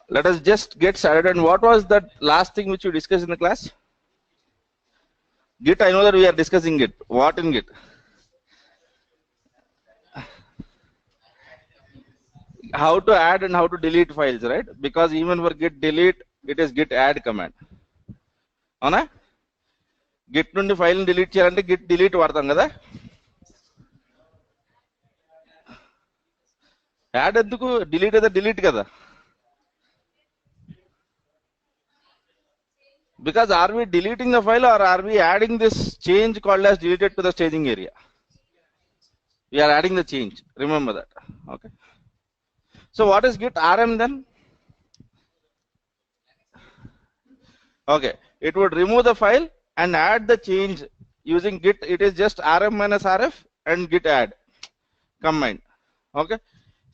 let us just get started. And what was that last thing which you discussed in the class? Git. I know that we are discussing Git. What in Git? How to add and how to delete files, right? Because even for git delete, it is git add command. అవునా? Git నుండి ఫైల్ని delete చేయాలంటే Git delete వాడతాం కదా. Add ఎందుకు? Delete అయితే delete కదా. Because are we deleting the file or are we adding this change called as deleted to the staging area? We are adding the change. Remember that. Okay. So what is git rm then? Okay. It would remove the file and add the change using git. It is just rm minus rf and git add combined. Okay.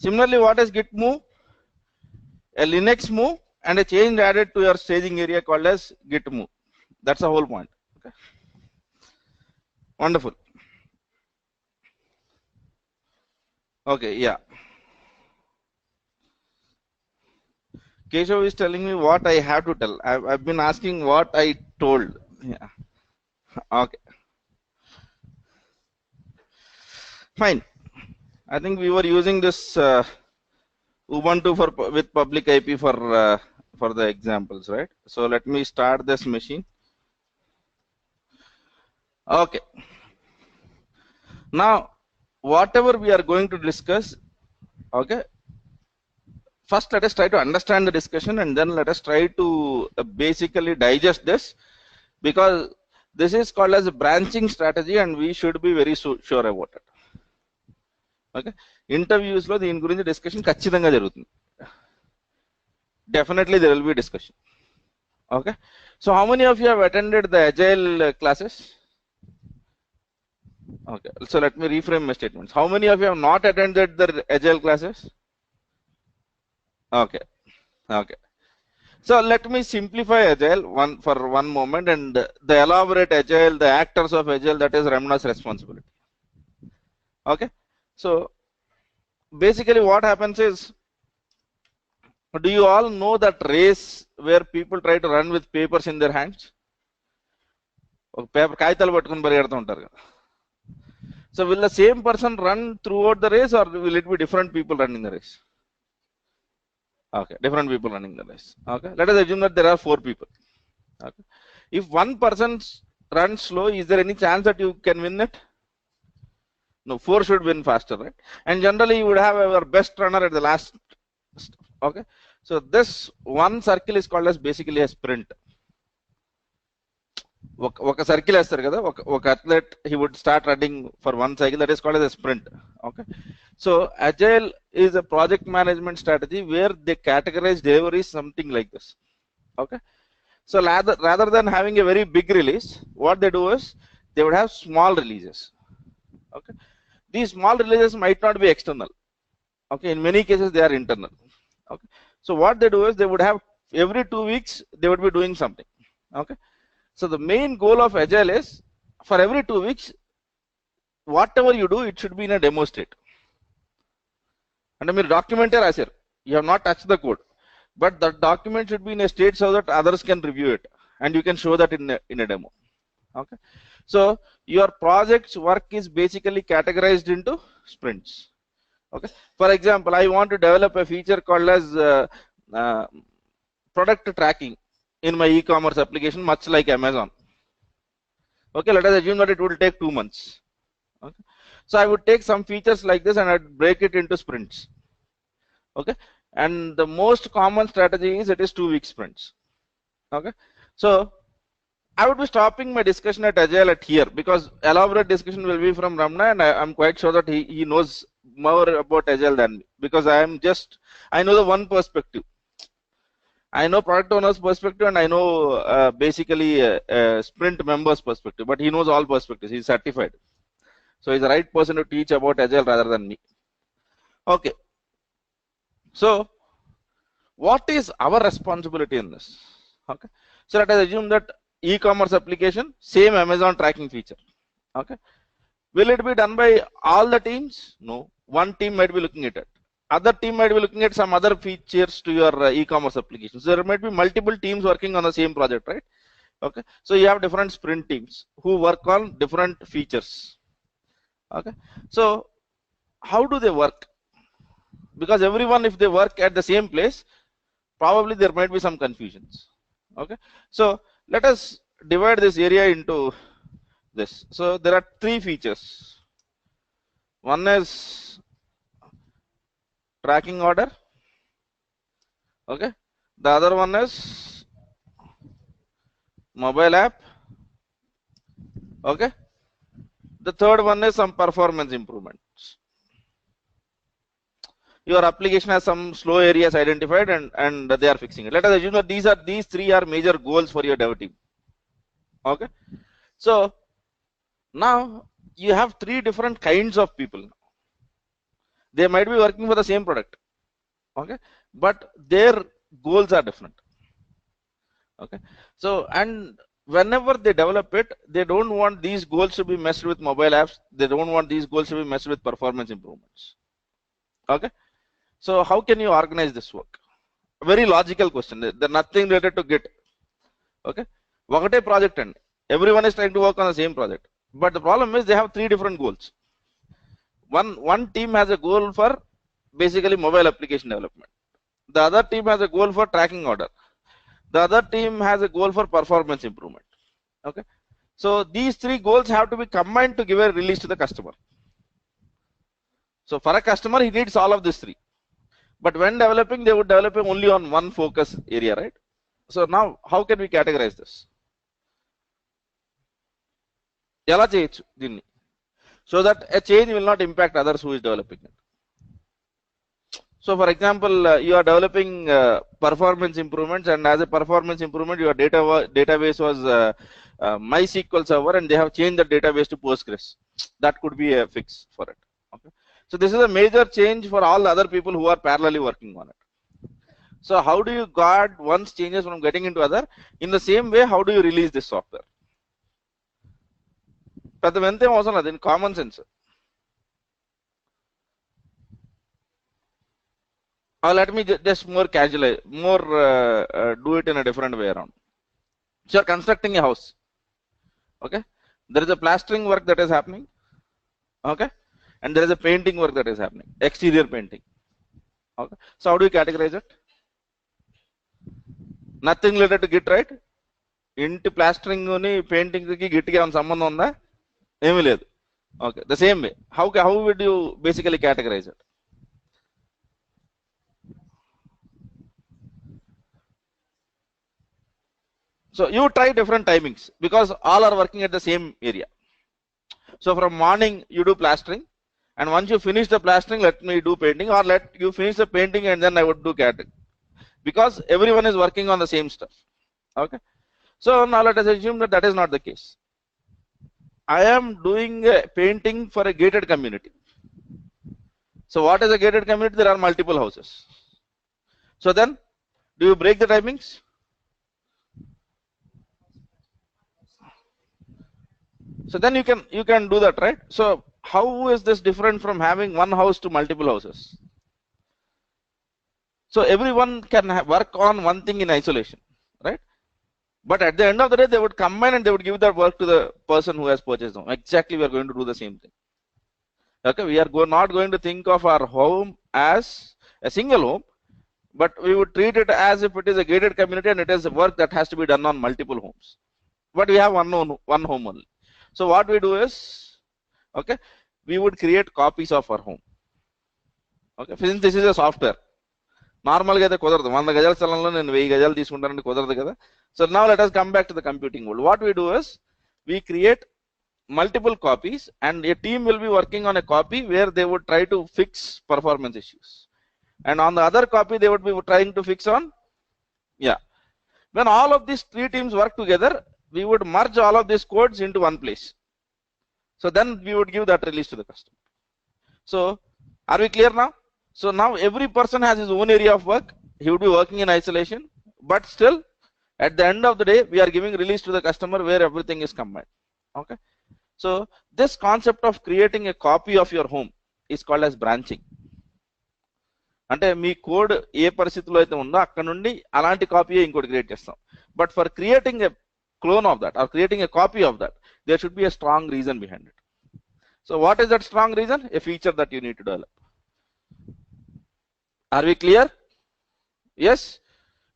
Similarly, what is git move? A Linux move and a change added to your staging area called as git move. That's the whole point. Okay. Wonderful. Okay, yeah. Keshav is telling me what I have to tell. I've been asking what I told. Yeah. Okay. Fine. I think we were using this Ubuntu with public IP for the examples, right? So let me start this machine. Okay. Now, whatever we are going to discuss, okay. First, let us try to understand the discussion, and then let us try to basically digest this, because this is called as a branching strategy, and we should be very sure about it. Okay. Interviews lo దీని గురించి discussion ఖచ్చితంగా జరుగుతుంది. Definitely there will be discussion. Okay. So how many of you have attended the agile classes? Okay. So let me reframe my statements. How many of you have not attended the agile classes? Okay. Okay. So let me simplify agile for one moment, and the elaborate agile, the actors of agile, that is Ramna's responsibility. Okay. So basically what happens is, do you all know that race where people try to run with papers in their hands? Paper కాగితాలు పట్టుకొని పరిగెడుతూ ఉంటారు కదా. So will the same person run throughout the race, or will it be different people running the race? Okay, different people running the race. Okay, let us assume that there are 4 people. Okay, if one person runs slow, is there any chance that you can win it? No, 4 should win faster, right? And generally you would have our best runner at the last. Okay, so this one circle is called as basically a sprint. ఒక circle వేస్తారు కదా, ఒక athlete he would start running for one cycle, that is called as a sprint. Okay, so agile is a project management strategy where they categorize deliveries something like this. Okay, so rather than having a very big release, what they do is they would have small releases. Okay, these small releases might not be external. Okay, in many cases they are internal. Okay, so what they do is they would have every 2 weeks they would be doing something. Okay, so the main goal of agile is for every 2 weeks, whatever you do, it should be in a demo state. And మీరు document రాశారు, you have not touched the code, but the document should be in a state so that others can review it and you can show that in a demo. Okay, so your project's work is basically categorized into sprints. Okay, for example, I want to develop a feature called as product tracking in my e-commerce application, much like Amazon. Okay, let us assume that it will take 2 months. Okay, so I would take some features like this and I'd break it into sprints. Okay, and the most common strategy is it is 2 week sprints. Okay, so I would be stopping my discussion at agile at here, because elaborate discussion will be from Ramna, and I'm quite sure that he knows more about agile than me, because I know the one perspective. I know product owner's perspective, and I know basically sprint member's perspective, but he knows all perspectives. He's certified, so he's the right person to teach about agile rather than me. Okay, so what is our responsibility in this? Okay, so let us assume that e-commerce application, same Amazon tracking feature. Okay, will it be done by all the teams? No, one team might be looking at it. other team might be looking at some other features to your e-commerce application. So there might be multiple teams working on the same project, right? Okay, so you have different sprint teams who work on different features. Okay, so how do they work? Because everyone, if they work at the same place, probably there might be some confusions. Okay, so let us divide this area into this. So there are three features. One is tracking order. Okay, the other one is mobile app. Okay, the third one is some performance improvements. Your application has some slow areas identified and they are fixing it. Let us assume that these three are major goals for your dev team. Okay, so now you have three different kinds of people. They might be working for the same product. Okay, but their goals are different. Okay, so and whenever they develop it, they don't want these goals to be messed with mobile apps. They don't want these goals to be messed with performance improvements. Okay, so how can you organize this work? A very logical question. There's nothing related to Git. Okay, ఒకటే project and everyone is trying to work on the same project, but the problem is they have three different goals. One team has a goal for basically mobile application development. The other team has a goal for tracking order. The other team has a goal for performance improvement. Okay, so these three goals have to be combined to give a release to the customer. So for a customer, he needs all of these three. But when developing, they would develop only on one focus area, right? So now, how can we categorize this? ఎలా చేయొచ్చు దీన్ని so that a change will not impact others who is developing it. So for example, you are developing performance improvements, and as a performance improvement, your database was MySQL server, and they have changed the database to Postgres. That could be a fix for it. Okay, so this is a major change for all the other people who are parallelly working on it. So how do you guard one's changes from getting into other? In the same way, how do you release this software? పెద్ద వెంతే అవసరం లేదు, common sense. Let me just more casual, more do it in a different way around. So you're constructing a house. Okay, there is a plastering work that is happening. Okay, and there is a painting work that is happening, exterior painting. Okay, so how do you categorize it? Nothing related to Git, right? ఇంటి plastering ని painting కి Git కి ఏమైనా సంబంధం ఉందా? ఏమీ లేదు. Okay, the same way how would you basically categorize it? So you try different timings because all are working at the same area. So from morning you do plastering, and once you finish the plastering, let me do painting, or let you finish the painting and then I would do CAD, because everyone is working on the same stuff. Okay, so now let us assume that that is not the case. I am doing a painting for a gated community. So what is a gated community? There are multiple houses. So then, do you break the timings? So then you can do that, right? So how is this different from having one house to multiple houses? So everyone can work on one thing in isolation, right? But at the end of the day, they would combine and they would give that work to the person who has purchased them. Exactly, we are going to do the same thing. Okay, we are not going to think of our home as a single home, but we would treat it as if it is a gated community and it is work that has to be done on multiple homes. But we have one home only. So what we do is, okay, we would create copies of our home. Okay, since this is a software, నార్మల్గా అయితే కుదరదు. 100 గజాల స్థలంలో నేను 1000 గజాలు తీసుకుంటానంటే కుదరదు కదా. So now let us come back to the computing world. What we do is we create multiple copies, and a team will be working on a copy where they would try to fix performance issues, and on the other copy they would be trying to fix on, yeah. When all of these three teams work together, we would merge all of these codes into one place. So then we would give that release to the customer. So are we clear now? So now every person has his own area of work. He would be working in isolation, but still at the end of the day, we are giving release to the customer where everything is combined. Okay, so this concept of creating a copy of your home is called as branching. అంటే మీ code ఏ పరిస్థితిలో అయితే ఉందో అక్కడ నుండి అలాంటి copy ఇంకోటి create చేస్తాం. But for creating a clone of that or creating a copy of that, there should be a strong reason behind it. So what is that strong reason? A feature that you need to develop. Are we clear? Yes.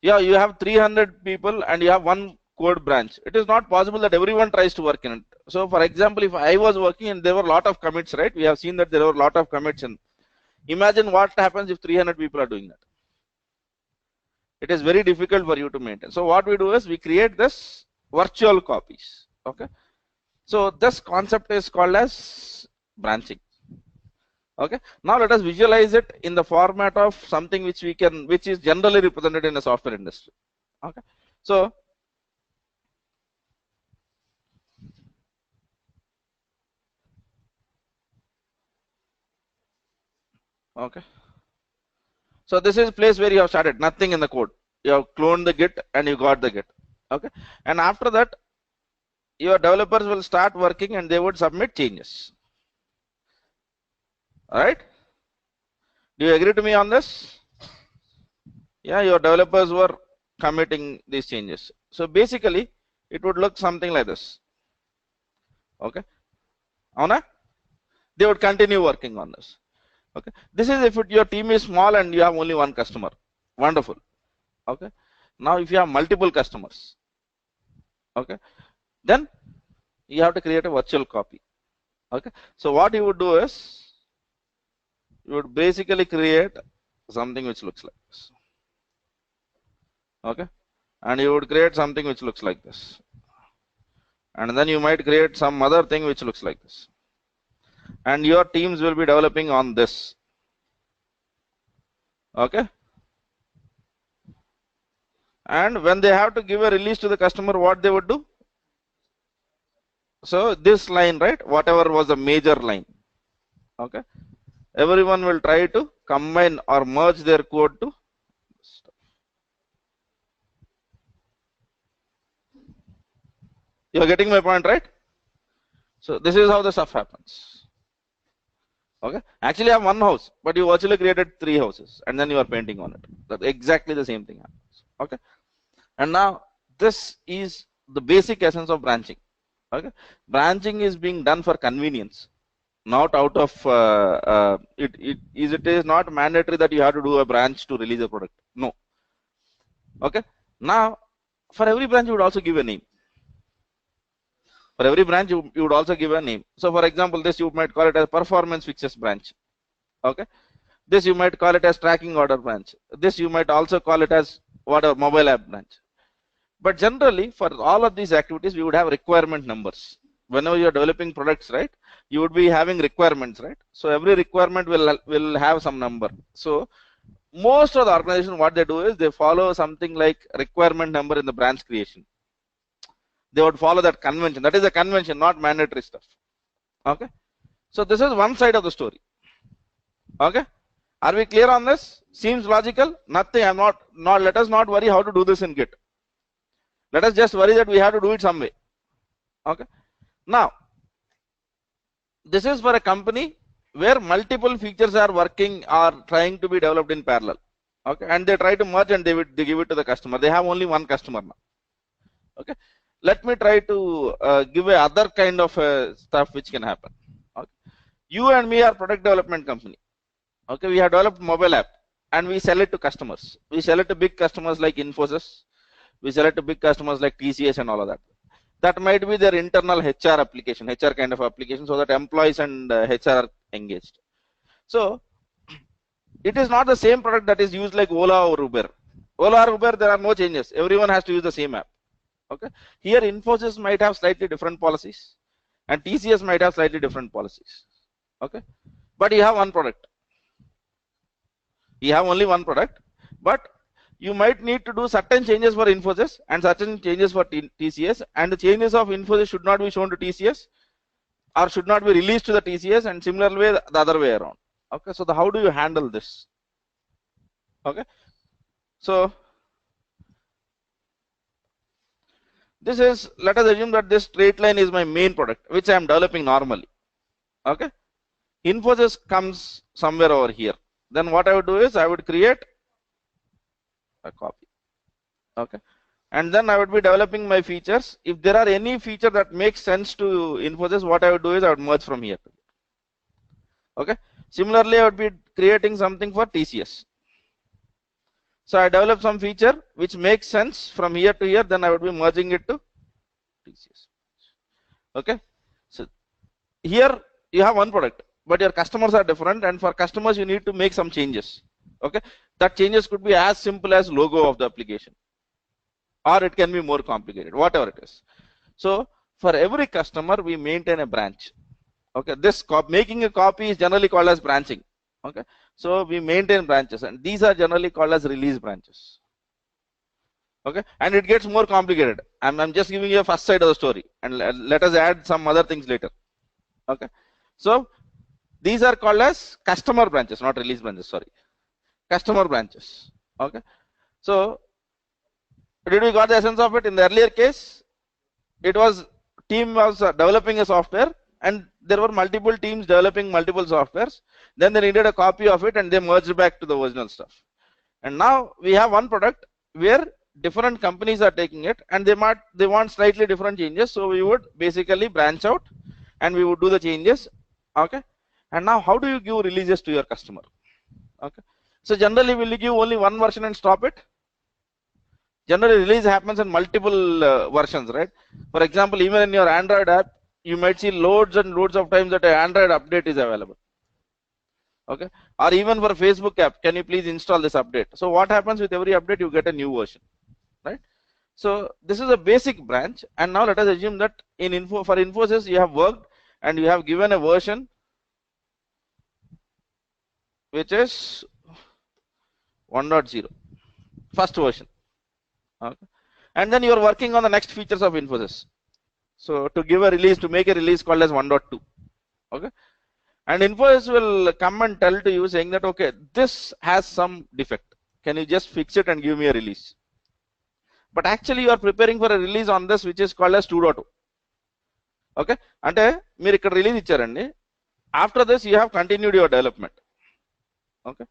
Yeah, you have 300 people and you have one code branch. It is not possible that everyone tries to work in it. So for example, if I was working and there were a lot of commits, right? We have seen that there were a lot of commits, and imagine what happens if 300 people are doing that. It is very difficult for you to maintain. So what we do is we create this virtual copies. Okay, so this concept is called as branching. Okay, now let us visualize it in the format of something which is generally represented in the software industry. Okay, so okay, so this is a place where you have started nothing in the code. You have cloned the git and you got the git. Okay, and after that your developers will start working and they would submit changes. All right, do you agree to me on this? Yeah, your developers were committing these changes. So basically it would look something like this. Okay, Avana? They would continue working on this. Okay, this is if your team is small and you have only one customer. Wonderful. Okay, now if you have multiple customers, okay, then you have to create a virtual copy. Okay, so what you would do is you would basically create something which looks like this. Okay, and you would create something which looks like this, and then you might create some other thing which looks like this, and your teams will be developing on this. Okay, and when they have to give a release to the customer, what they would do? So this line, right, whatever was the major line, okay, everyone will try to combine or merge their code to stuff. You are getting my point, right? So this is how the stuff happens. Okay, actually I have one house, but you virtually created 3 houses and then you are painting on it. That exactly the same thing happens. Okay, and now this is the basic essence of branching. Okay, branching is being done for convenience, not out of it is not mandatory that you have to do a branch to release a product. No. Okay, now for every branch you would also give a name. For every branch you would also give a name. So for example, this you might call it as performance fixes branch. Okay, this you might call it as tracking order branch. This you might also call it as whatever mobile app branch. But generally for all of these activities we would have requirement numbers. Whenever you are developing products, right, you would be having requirements, right? So every requirement will have some number. So most of the organization, what they do is they follow something like requirement number in the branch creation. They would follow that convention. That is a convention, not mandatory stuff. Okay, so this is one side of the story. Okay, are we clear on this? Seems logical? Nothing. I'm not let us not worry how to do this in Git. Let us just worry that we have to do it some way. Okay, now this is for a company where multiple features are working or trying to be developed in parallel. Okay, and they try to merge and they give it to the customer. They have only one customer now. Okay, let me try to give a other kind of stuff which can happen. Okay, you and me are product development company. Okay, we have developed mobile app and we sell it to customers. We sell it to big customers like Infosys. We sell it to big customers like TCS and all of that. That might be their internal HR application, HR kind of application, so that employees and HR are engaged. So it is not the same product that is used like Ola or Uber. Ola or Uber, there are no changes. Everyone has to use the same app. Okay, here Infosys might have slightly different policies and TCS might have slightly different policies. Okay, but you have one product. You have only one product, but you might need to do certain changes for Infosys and certain changes for TCS, and the changes of Infosys should not be shown to TCS or should not be released to the TCS, and similarly the other way around. Okay, so how do you handle this? Okay, so this is, let us assume that this straight line is my main product which I am developing normally. Okay, Infosys comes somewhere over here. then what I would do is I would create a copy. Okay, and then I would be developing my features. If there are any feature that makes sense to Infosys, what I would do is I would merge from here. Okay, similarly I would be creating something for TCS. So I develop some feature which makes sense from here to here, then I would be merging it to TCS. Okay, so here you have one product, but your customers are different, and for customers you need to make some changes. Okay, that changes could be as simple as logo of the application, or it can be more complicated, whatever it is. So for every customer we maintain a branch. Okay, this making a copy is generally called as branching. Okay, so we maintain branches, and these are generally called as release branches. Okay, and it gets more complicated. I'm just giving you a first side of the story, and let us add some other things later. Okay, so these are called as customer branches, not release branches, sorry, customer branches. Okay, so did we got the essence of it? In the earlier case, it was team was developing a software, and there were multiple teams developing multiple softwares. Then they needed a copy of it, and they merged back to the original stuff. And now we have one product where different companies are taking it, and they want slightly different changes. So we would basically branch out, and we would do the changes. Okay, and now how do you give releases to your customer? Okay, so generally will you give only one version and stop it? Generally release happens in multiple versions, right? For example, even in your Android app, you might see loads and loads of times that an Android update is available. Okay, or even for Facebook app, can you please install this update? So what happens with every update? You get a new version, right? So this is a basic branch, and now let us assume that for Infosys you have worked and you have given a version which is 1.0, first version. Okay, and then you are working on the next features of Infosys. So to give a release, to make a release called as 1.2. Okay, and Infosys will come and tell to you saying that, okay, this has some defect. Can you just fix it and give me a release? But actually you are preparing for a release on this which is called as 2.0. Okay, అంటే మీరు ఇక్కడ release ఇచ్చారండి. After this you have continued your development. Okay,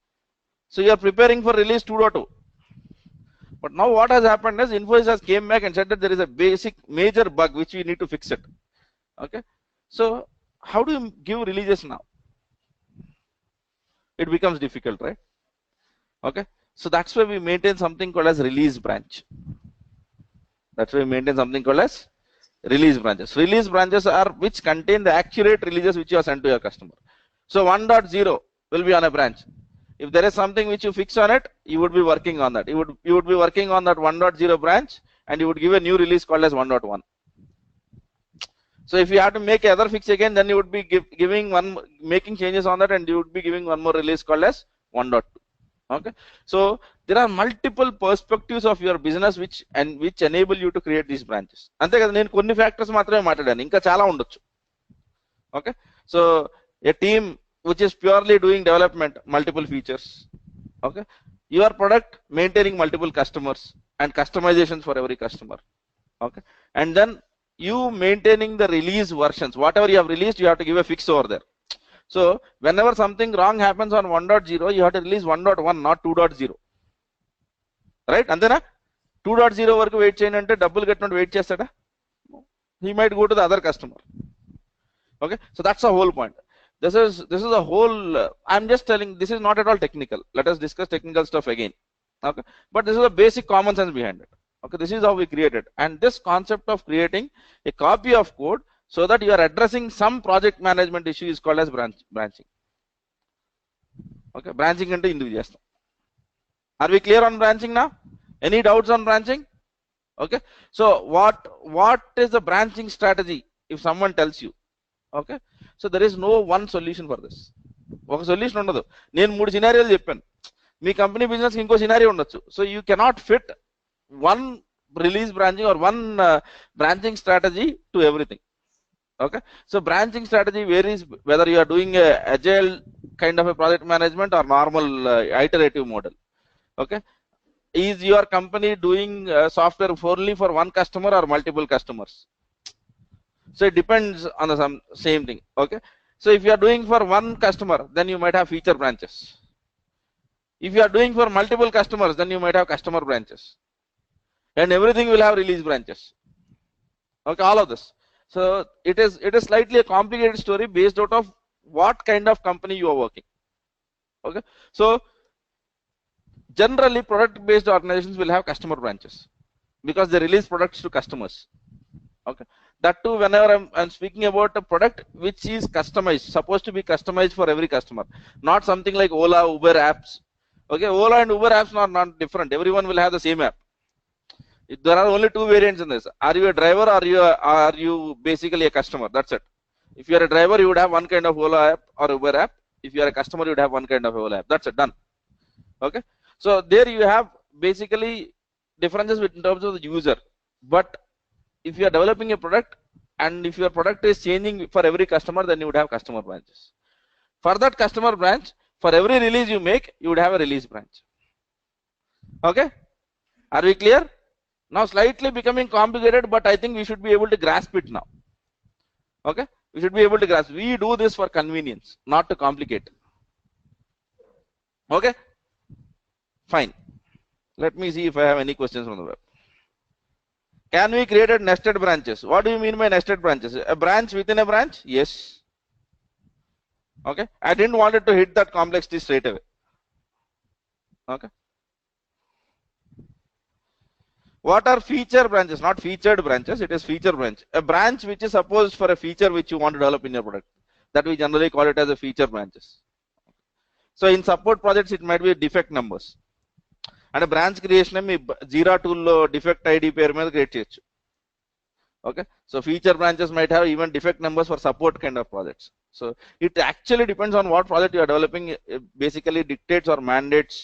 so you are preparing for release 2.0. But now what has happened is Infosys has came back and said that there is a basic major bug which we need to fix it. Okay, so how do you give releases now? It becomes difficult, right? Okay, so that's why we maintain something called as release branch. That's why we maintain something called as release branches. Release branches are which contain the accurate releases which you have sent to your customer. So 1.0 will be on a branch. If there is something which you fix on it, you would be working on that. You would be working on that 1.0 branch, and you would give a new release called as 1.1. So if you have to make another fix again, then you would be making changes on that, and you would be giving one more release called as 1.2. Okay, so there are multiple perspectives of your business which enable you to create these branches. అంతే కదా, నేను కొన్ని factors మాత్రమే మాట్లాడాను, ఇంకా చాలా ఉండొచ్చు. Okay, so a team which is purely doing development, multiple features. Okay, your product maintaining multiple customers and customizations for every customer. Okay, and then you maintaining the release versions. Whatever you have released, you have to give a fix over there. So whenever something wrong happens on 1.0, you have to release 1.1, not 2.0. Right? Antena 2.0 వరకు wait చేయండి అంటే డబ్బులు కట్టినట్టు wait చేస్తాడా? He might go to the other customer. Okay, so that's the whole point. This is a whole I'm just telling, this is not at all technical. Let us discuss technical stuff again. Okay, but this is a basic common sense behind it. Okay, this is how we created, and this concept of creating a copy of code so that you are addressing some project management issue is called as branching. Okay, branching ante induku chestam. Are we clear on branching now? Any doubts on branching? Okay, so what is the branching strategy if someone tells you? Okay, so there is no one solution for this. ఒక solution ఉండదు. నేను 3 సినారియోలు చెప్పాను. మీ company business ఇంకో scenario ఉండొచ్చు. So you cannot fit one release branching or one branching strategy to everything. Okay, so branching strategy varies whether you are doing a agile kind of a project management or normal iterative model. Okay, is your company doing software only for one customer or multiple customers? So it depends on the same thing. Okay, so if you are doing for one customer, then you might have feature branches. If you are doing for multiple customers, then you might have customer branches, and everything will have release branches. Okay, all of this. So it is slightly a complicated story based out of what kind of company you are working. Okay, so generally product based organizations will have customer branches because they release products to customers. Okay, that too whenever I'm speaking about a product which is customized, supposed to be customized for every customer, not something like Ola, Uber apps. Okay, Ola and Uber apps are not different. Everyone will have the same app. There are only two variants in this. Are you a driver or are you basically a customer? That's it. If you are a driver, you would have one kind of Ola app or Uber app. If you are a customer, you would have one kind of Ola app. That's it, done. Okay, so there you have basically differences in terms of the user. But if you are developing a product and if your product is changing for every customer, then you would have customer branches. For that customer branch, for every release you make, you would have a release branch. Okay, are we clear? Now slightly becoming complicated, but I think we should be able to grasp it now. Okay, we should be able to grasp. We do this for convenience, not to complicate. Okay, fine. Let me see if I have any questions from the web. Can we create a nested branches? What do you mean by nested branches? A branch within a branch? Yes. Okay, I didn't want it to hit that complexity straight away. Okay, what are feature branches? Not featured branches, it is feature branch. A branch which is supposed for a feature which you want to develop in your product, that we generally call it as a feature branches. So in support projects it might be defect numbers, and a branch creation Jira tool defect ID pair మీద create చేయొచ్చు. Okay, so feature branches might have even defect numbers for support kind of projects. So it actually depends on what project you are developing. It basically dictates or mandates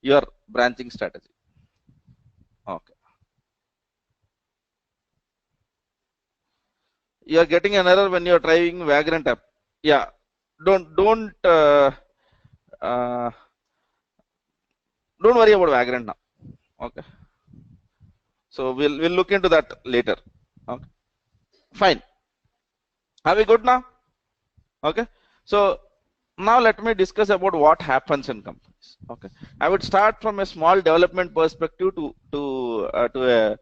your branching strategy. Okay, you are getting an error when you are trying Vagrant app. Yeah, don't worry about Vagrant now. Okay, so we'll look into that later. Okay, fine. Are we good now? Okay, so now let me discuss about what happens in companies. Okay, I would start from a small development perspective to a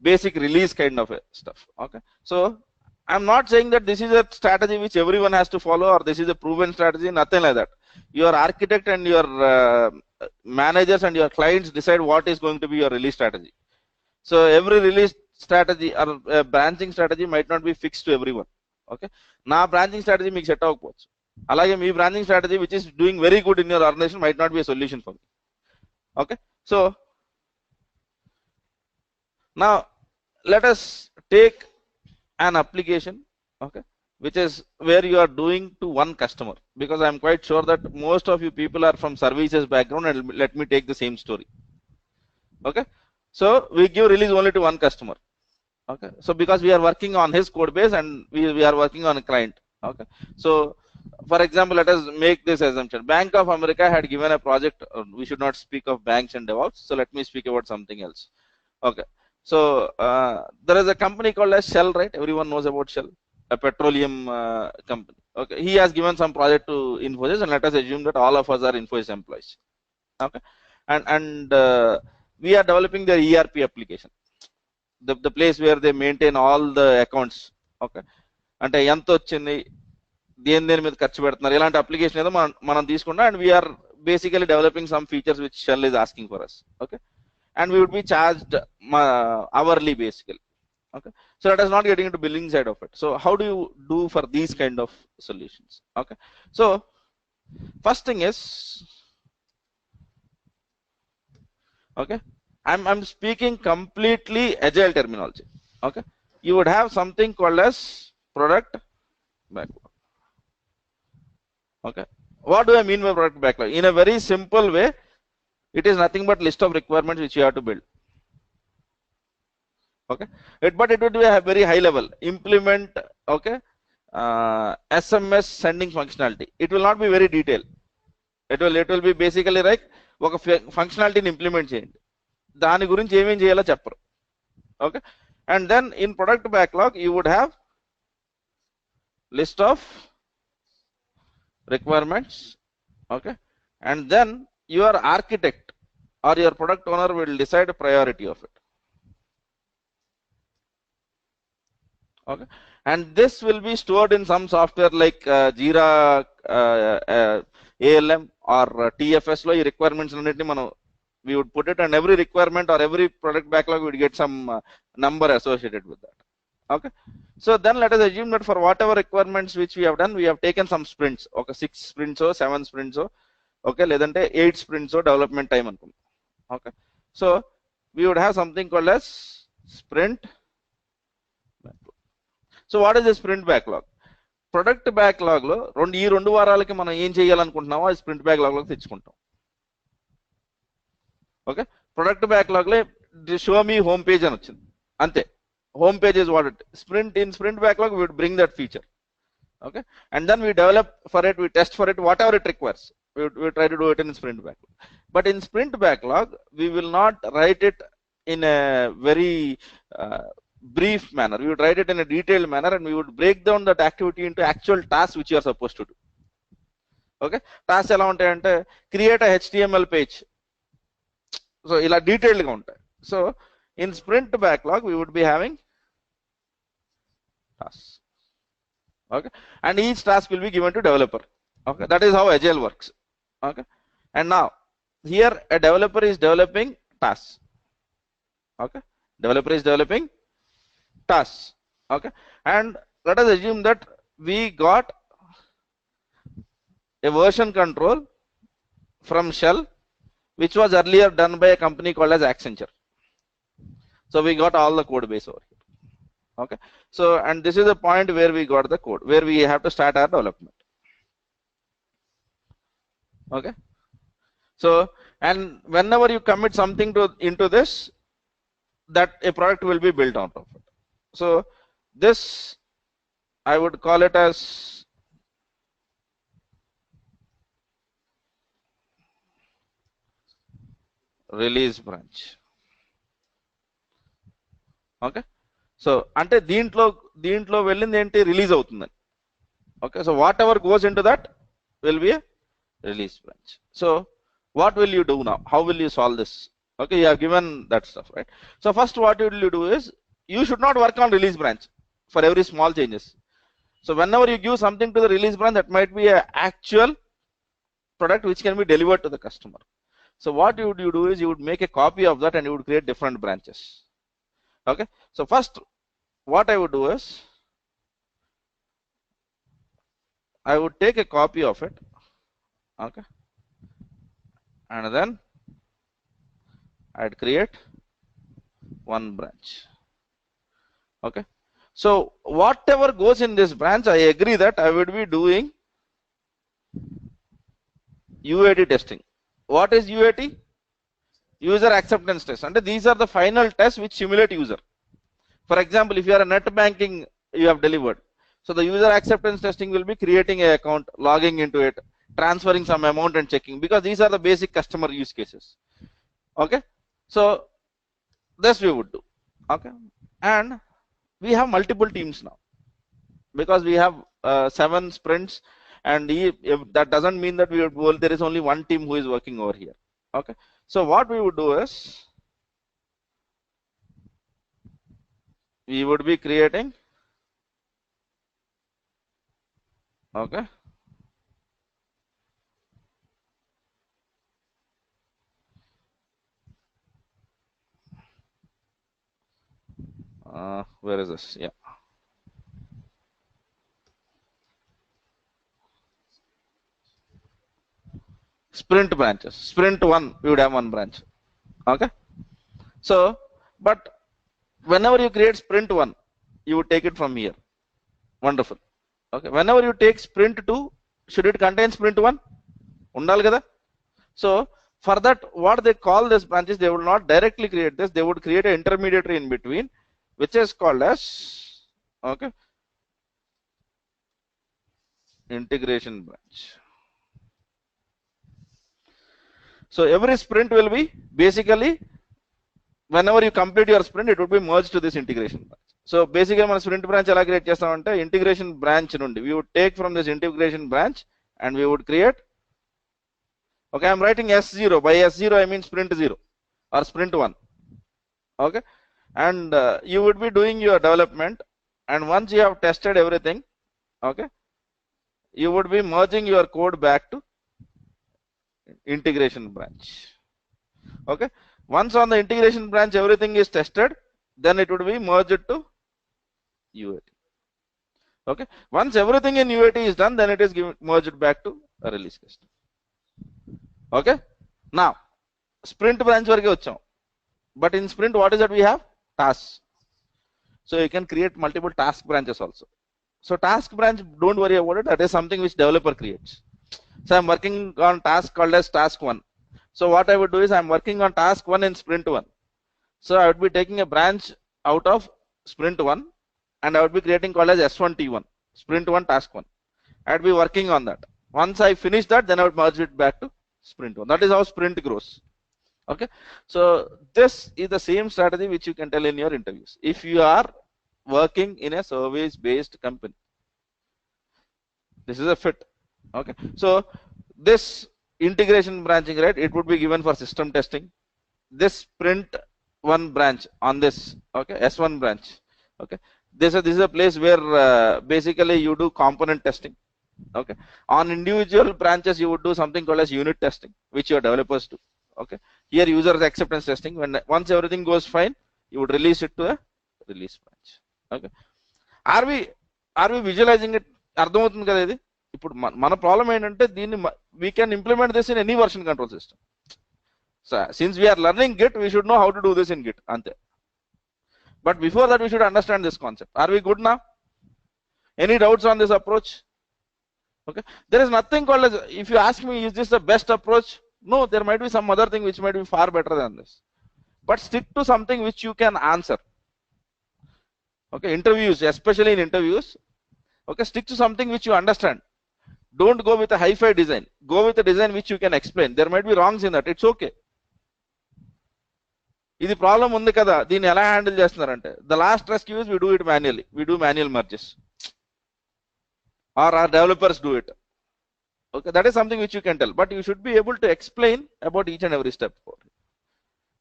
basic release kind of stuff. Okay, so I'm not saying that this is a strategy which everyone has to follow or this is a proven strategy, nothing like that. Your architect and your managers and your clients decide what is going to be your release strategy. So every release strategy or branching strategy might not be fixed to everyone. Okay, నా branching strategy మీకు set అవ్వకపోవచ్చు, అలాగే మీ branching strategy which is doing very good in your organization might not be a solution for me. Okay, so now let us take an application, okay, which is where you are doing to one customer, because I am quite sure that most of you people are from services background, and let me take the same story. Okay, so we give release only to one customer. Okay, so because we are working on his code base and we are working on a client. Okay, so for example, let us make this assumption. Bank of America had given a project. We should not speak of banks and DevOps, so let me speak about something else. Okay, so there is a company called as Shell, right? Everyone knows about Shell, a petroleum company. Okay, he has given some project to Infosys, and let us assume that all of us are Infosys employees. Okay, and we are developing their ERP application, the place where they maintain all the accounts. Okay, అంటే ఎంత వచ్చింది, దేని మీద ఖర్చు పెడుతున్నారు, ఇలాంటి application ఏదో మనం తీసుకుంటాం, and we are basically developing some features which Shell is asking for us. Okay, and we would be charged hourly basically. Okay, so that is not getting into billing side of it. So how do you do for these kind of solutions? Okay, so first thing is, okay, I'm speaking completely agile terminology. Okay, you would have something called as product backlog. Okay, what do I mean by product backlog? In a very simple way, it is nothing but list of requirements which you have to build. Okay, but it would be a very high level implement. Okay, SMS sending functionality, it will not be very detailed. It will be basically like ఒక ఫంక్షనాలిటీని implement చేయండి, దాని గురించి ఏమేం చేయాలో చెప్పరు. Okay, and then in product backlog you would have list of requirements. Okay, and then your architect or your product owner will decide a priority of it. Okay, and this will be stored in some software like Jira, ALM or TFS lo ee requirements annitni మనం we would put it, and every requirement or every product backlog would get some number associated with that. Okay, so then let us assume that for whatever requirements which we have done, we have taken some sprints. Okay, 6 sprints or 7 sprints or okay ledante 8 sprints or development time anukunna. Okay, so we would have something called as sprint. So what is the sprint backlog? Product backlog లో ఈ 2 వారాలకి మనం ఏం చేయాలనుకుంటున్నామో అది sprint backlog లోకి తెచ్చుకుంటాం. Okay, product backlog లో show me home page అని వచ్చింది అంతే. Home page is what it. Sprint backlog we would bring that feature. Okay, and then we develop for it, we test for it, whatever it requires. We try to do it in sprint backlog. But in sprint backlog, we will not write it in a very brief manner. We would write it in a detailed manner, and we would break down that activity into actual tasks which you are supposed to do. Okay, tasks ela untayante create a HTML page. So ila detailed ga untayi. So in sprint backlog we would be having tasks. Okay, and each task will be given to developer. Okay, that is how agile works. Okay, and now here a developer is developing tasks. Okay, developer is developing tasks. Okay, and let us assume that we got a version control from shell which was earlier done by a company called as Accenture. So we got all the code base over here. Okay, so and this is the point where we got the code, where we have to start our development. Okay, so and whenever you commit something into this, that a product will be built out of it. So this I would call it as release branch. Okay, so ante దీంట్లో వెళ్ళింది ఏంటి, release అవుతుందని. Okay, so what ever goes into that will be a release branch. So what will you do now? How will you solve this? Okay, you have given that stuff, right? So first what will you do is, you should not work on release branch for every small changes. So whenever you give something to the release branch, that might be an actual product which can be delivered to the customer. So what you would do is, you would make a copy of that and you would create different branches. Okay, so first what I would do is, I would take a copy of it. Okay, and then I'd create one branch. Okay, so whatever goes in this branch, I agree that I would be doing UAT testing. What is UAT? User acceptance test. And these are the final tests which simulate user. For example, if you are a net banking you have delivered, so the user acceptance testing will be creating an account, logging into it, transferring some amount and checking, because these are the basic customer use cases. Okay, so this we would do. Okay, and we have multiple teams now, because we have 7 sprints, and if that doesn't mean that we would, well, there is only one team who is working over here. Okay, so what we would do is, we would be creating, okay, where is this? Yeah, sprint branches. Sprint 1 we would have one branch. Okay, so but whenever you create sprint 1, you would take it from here. Wonderful. Okay, whenever you take sprint 2, should it contain sprint 1? Undali kada. So for that, what they call this branches, they will not directly create this, they would create an intermediary in between, which is called as, okay, integration branch. So every sprint will be basically, whenever you complete your sprint, it would be merged to this integration branch. So basically మన sprint branch ఎలా create చేస్తామంటే, integration branch నుండి we would take from this integration branch and we would create Okay, I'm writing S0. By S0 I mean sprint 0 or sprint 1. Okay, and you would be doing your development, and once you have tested everything, okay, you would be merging your code back to integration branch. Okay, once on the integration branch everything is tested, then it would be merged to UAT. Okay, once everything in UAT is done, then it is merged back to a release custom. Okay, now sprint branch varke vacham, but in sprint what is that we have? Tasks. So you can create multiple task branches also. So task branch, don't worry about it, that is something which developer creates. So I'm working on task called as task 1. So what I would do is I'm working on task 1 in sprint 1. So I would be taking a branch out of sprint 1 and I would be creating called as S1T1, sprint 1 task 1. I would be working on that. Once I finish that, then I would merge it back to sprint 1. That is how sprint grows. Okay, so this is the same strategy which you can tell in your interviews if you are working in a service based company. This is a fit. Okay, so this integration branching, right, it would be given for system testing. This sprint 1 branch on this, okay, S1 branch, okay, this is a place where basically you do component testing. Okay, on individual branches you would do something called as unit testing, which your developers do. Okay, here user acceptance testing, when once everything goes fine, you would release it to a release branch. Okay, are we visualizing it? అర్థమవుతుంది కదా ఇది. ఇప్పుడు మన problem ఏంటంటే దీన్ని we can implement this in any version control system. So since we are learning Git, we should know how to do this in Git, ante. But before that we should understand this concept. Are we good now? Any doubts on this approach? Okay, there is nothing called as, if you ask me is this the best approach, no, there might be some other thing which might be far better than this, but stick to something which you can answer. Okay, interviews, especially in interviews, okay, stick to something which you understand. Don't go with a hi-fi design, go with a design which you can explain. There might be wrongs in that, it's okay. ఇది problem ఉంది కదా, దీన్ని ఎలా handle చేస్తున్నారంటే the last rescue is we do it manually, we do manual merges, or our developers do it. Okay, that is something which you can tell, but you should be able to explain about each and every step.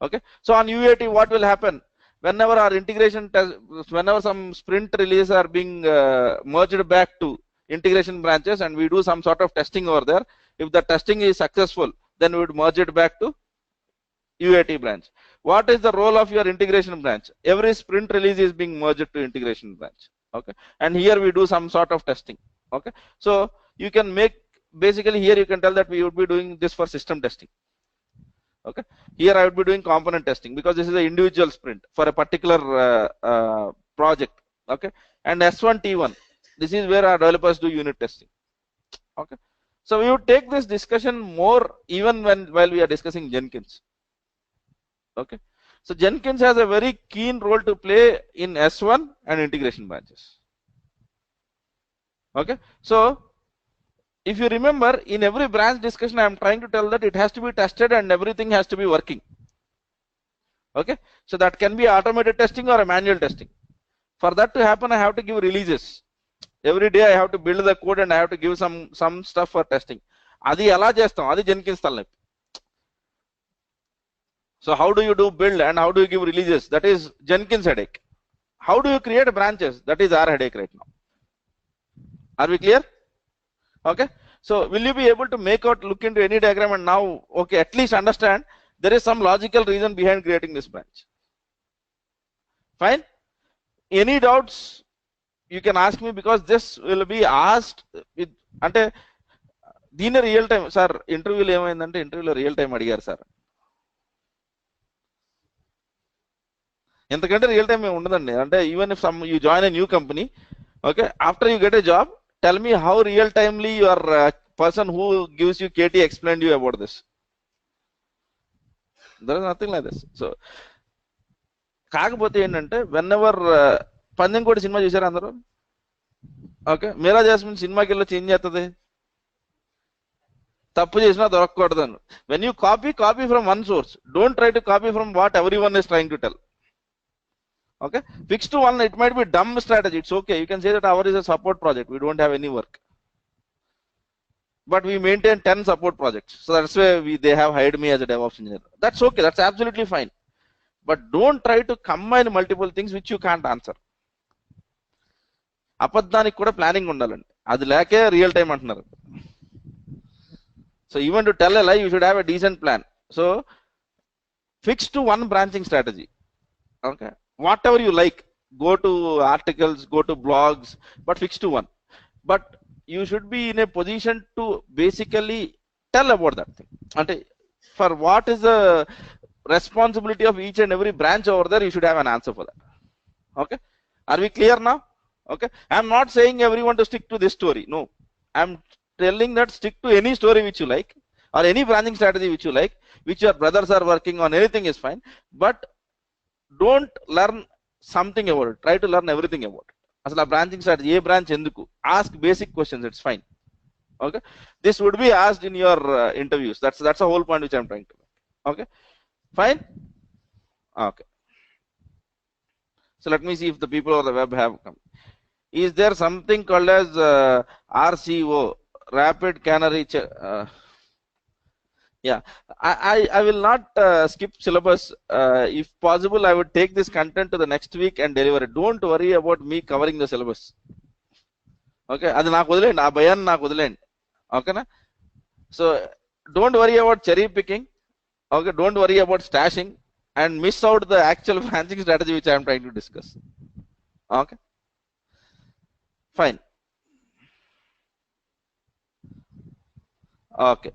Okay, so on UAT what will happen? Whenever our integration test, whenever some sprint releases are being merged back to integration branches and we do some sort of testing over there, if the testing is successful, then we would merge it back to UAT branch. What is the role of your integration branch? Every sprint release is being merged to integration branch. Okay, and here we do some sort of testing. Okay, so you can make, basically here you can tell that we would be doing this for system testing. Okay, here I would be doing component testing because this is an individual sprint for a particular project. Okay, and S1T1, this is where our developers do unit testing. Okay, so we would take this discussion more even while we are discussing Jenkins. Okay, so Jenkins has a very keen role to play in S1 and integration branches. Okay, so if you remember, in every branch discussion I am trying to tell that it has to be tested and everything has to be working. Okay, so that can be automated testing or a manual testing. For that to happen, I have to give releases. Every day I have to build the code and I have to give some stuff for testing. Adi ela chestam, adi Jenkins talneppi. So how do you do build and how do you give releases? That is Jenkins headache. How do you create branches? That is our headache right now. Are we clear? Okay, so will you be able to make out, look into any diagram and now, okay, at least understand there is some logical reason behind creating this branch? Fine. Any doubts you can ask me, because this will be asked with, ante దీని real time sir ఇంటర్వ్యూలో ఏమైందంటే ఇంటర్వ్యూలో real time అడిగారు sir. ఎంతకంటే real time ఏమి ఉండదండి. అంటే even if some you join a new company, okay, after you get a job, tell me how real timely your person who gives you KT explained you about this. There is nothing like this. So కాకపోతే ఏంటంటే whenever పందెంకోటి cinema చూసారు అందరూ? Okay, మీరా jasmine సినిమాకి వెళ్ళి ఏం చేస్తుంది? తప్పు చేసినా దొరకకూడదు. when you copy from one source, don't try to copy from what everyone is trying to tell. Okay, fix to one, it might be dumb strategy, it's okay, you can say that our is a support project, we don't have any work, but we maintain 10 support projects. So that's why they have hired me as a DevOps engineer. That's okay. That's absolutely fine. But don't try to combine multiple things which you can't answer. అబద్ధానికి కూడా planning ఉండాలండి, అది లేకే real time అంటున్నారు. So even to tell a lie, you should have a decent plan. So fix to one branching strategy. Okay, whatever you like, go to articles, go to blogs, but fix to one. But you should be in a position to basically tell about that thing. And for what is the responsibility of each and every branch over there, you should have an answer for that. Okay, are we clear now? Okay, I'm not saying everyone to stick to this story. No, I'm telling that stick to any story which you like, or any branching strategy which you like, which your brothers are working on. Anything is fine, but don't learn something about it. Try to learn everything about it. Asla branching strategy, a branch enduku, ask basic questions. It's fine. Okay, this would be asked in your interviews. That's the whole point which I'm trying to make. Okay, fine. Okay, so let me see if the people on the web have come. Is there something called as RCO, rapid canary? Yeah, I will not skip syllabus. If possible, I would take this content to the next week and deliver it. Don't worry about me covering the syllabus. Okay, అది నాకు వదిలేండి, ఆ భయాన్ని నాకు వదిలేండి. ఓకేనా? So don't worry about cherry picking. Okay, don't worry about stashing and miss out the actual branching strategy which I am trying to discuss. Okay, fine. Okay,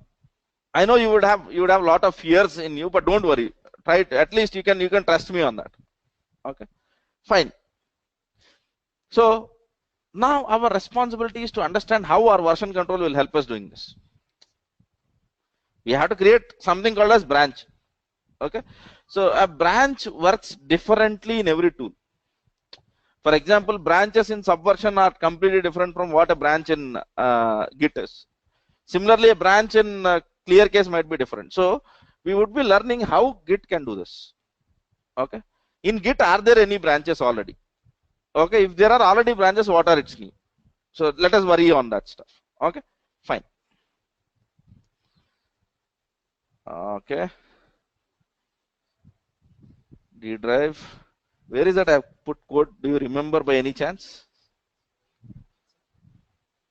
I know you would have a lot of fears in you, but don't worry. Try it. At least you can trust me on that. Okay, fine. So now our responsibility is to understand how our version control will help us doing this. We have to create something called as branch. Okay, so a branch works differently in every tool. For example, branches in Subversion are completely different from what a branch in Git is. Similarly, a branch in ClearCase might be different. So we would be learning how Git can do this. Okay, in Git, are there any branches already? Okay, if there are already branches, what are its new? So let us worry on that stuff. Okay, fine. Okay, D drive. Where is that I put code? Do you remember by any chance?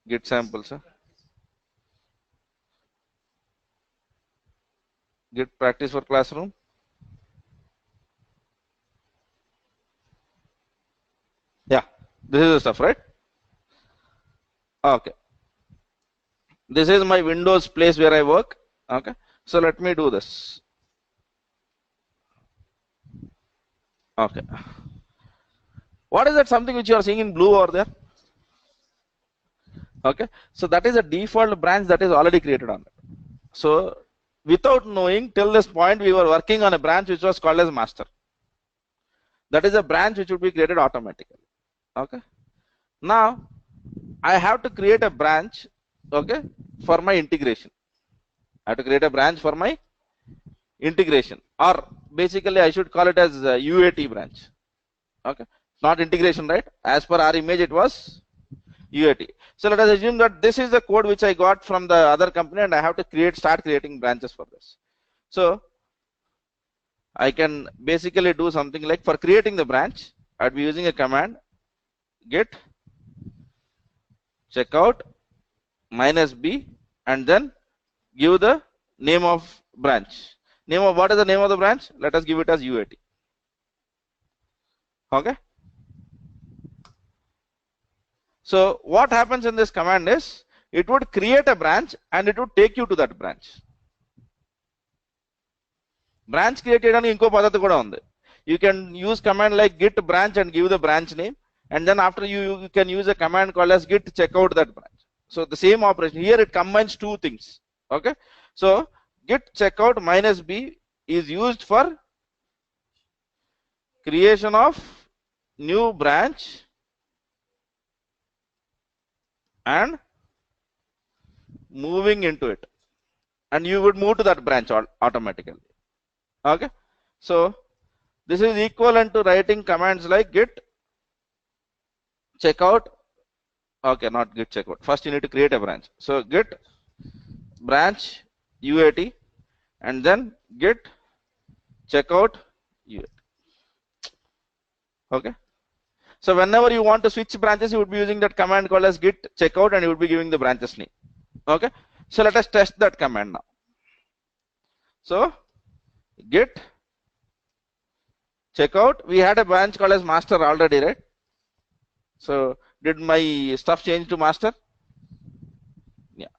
Git samples. Huh? Git practice for classroom. Yeah, this is the stuff, right? Okay, this is my Windows place where I work. Okay, so let me do this. Okay, what is that something which you are seeing in blue over there? Okay, so that is a default branch that is already created on it. So without knowing, till this point we were working on a branch which was called as master. That is a branch which would be created automatically. Okay, now I have to create a branch, okay, for my integration. I have to create a branch for my integration, or basically I should call it as a UAT branch. Okay, not integration, right? As per our image it was UAT. So let us assume that this is the code which I got from the other company and I have to start creating branches for this. So I can basically do something like, for creating the branch, I'd be using a command git checkout -b and then give the name of branch. What is the name of the branch? Let us give it as UAT. Okay. So what happens in this command is, it would create a branch and it would take you to that branch. Branch created అని ఇంకో పద్ధతి కూడా ఉంది. You can use command like git branch and give the branch name, and then after you can use a command called as git checkout that branch. So the same operation here, it combines two things. Okay, so git checkout -b is used for creation of new branch and moving into it, and you would move to that branch automatically. Okay, so this is equivalent to writing commands like git checkout. Okay, not git checkout. First you need to create a branch. So git branch UAT and then git checkout UAT. Okay. So whenever you want to switch branches, you would be using that command called as git checkout and you would be giving the branches name. Okay. So let us test that command now. So git checkout, we had a branch called as master already, right? So did my stuff change to master? Yeah.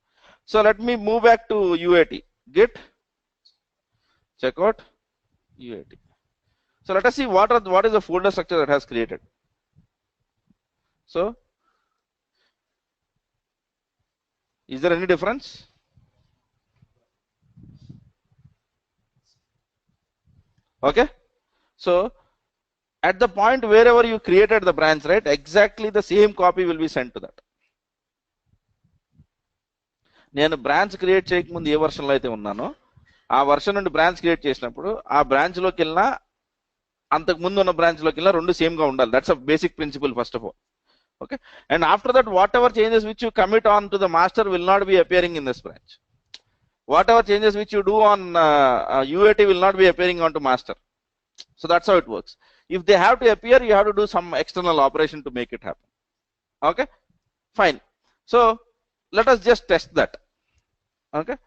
So let me move back to UAT. Git checkout UAT. So let us see what is the folder structure that has created. So is there any difference? Okay. So at the point wherever you created the branch, right, exactly the same copy will be sent to that. నేను branch create చేయకముందు ఏ వర్షన్లో అయితే ఉన్నానో ఆ version నుండి branch create చేసినప్పుడు ఆ బ్రాంచ్లోకి వెళ్ళినా అంతకు ముందు ఉన్న బ్రాంచ్లోకి వెళ్ళినా రెండు సేమ్గా ఉండాలి. That's a basic principle first of all. Okay, and after that whatever changes which you commit on to the master will not be appearing in this branch. Whatever changes which you do on UAT will not be appearing onto master. So that's how it works. If they have to appear, you have to do some external operation to make it happen. Okay, fine. So let us just test that. Okay,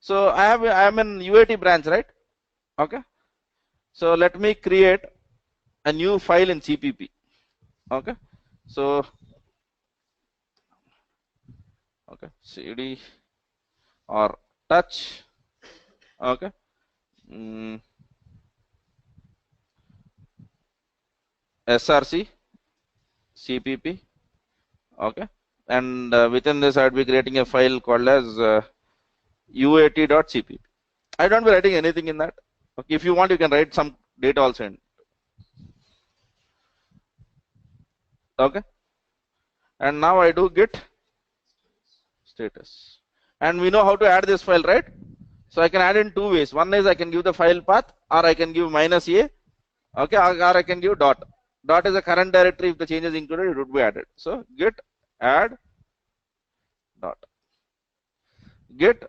so I am in UAT branch, right? Okay, so let me create a new file in CPP. Okay, so okay, cd or touch. Okay, src cpp. Okay, and within this I would be creating a file called as uat.cpp. I don't be writing anything in that. Okay, if you want you can write some data also in. Okay, and now I do git status, and we know how to add this file, right? So I can add in two ways. One is I can give the file path, or I can give -a. Okay, or I can give dot. Dot is the current directory. If the change is included, it would be added. So git add dot, git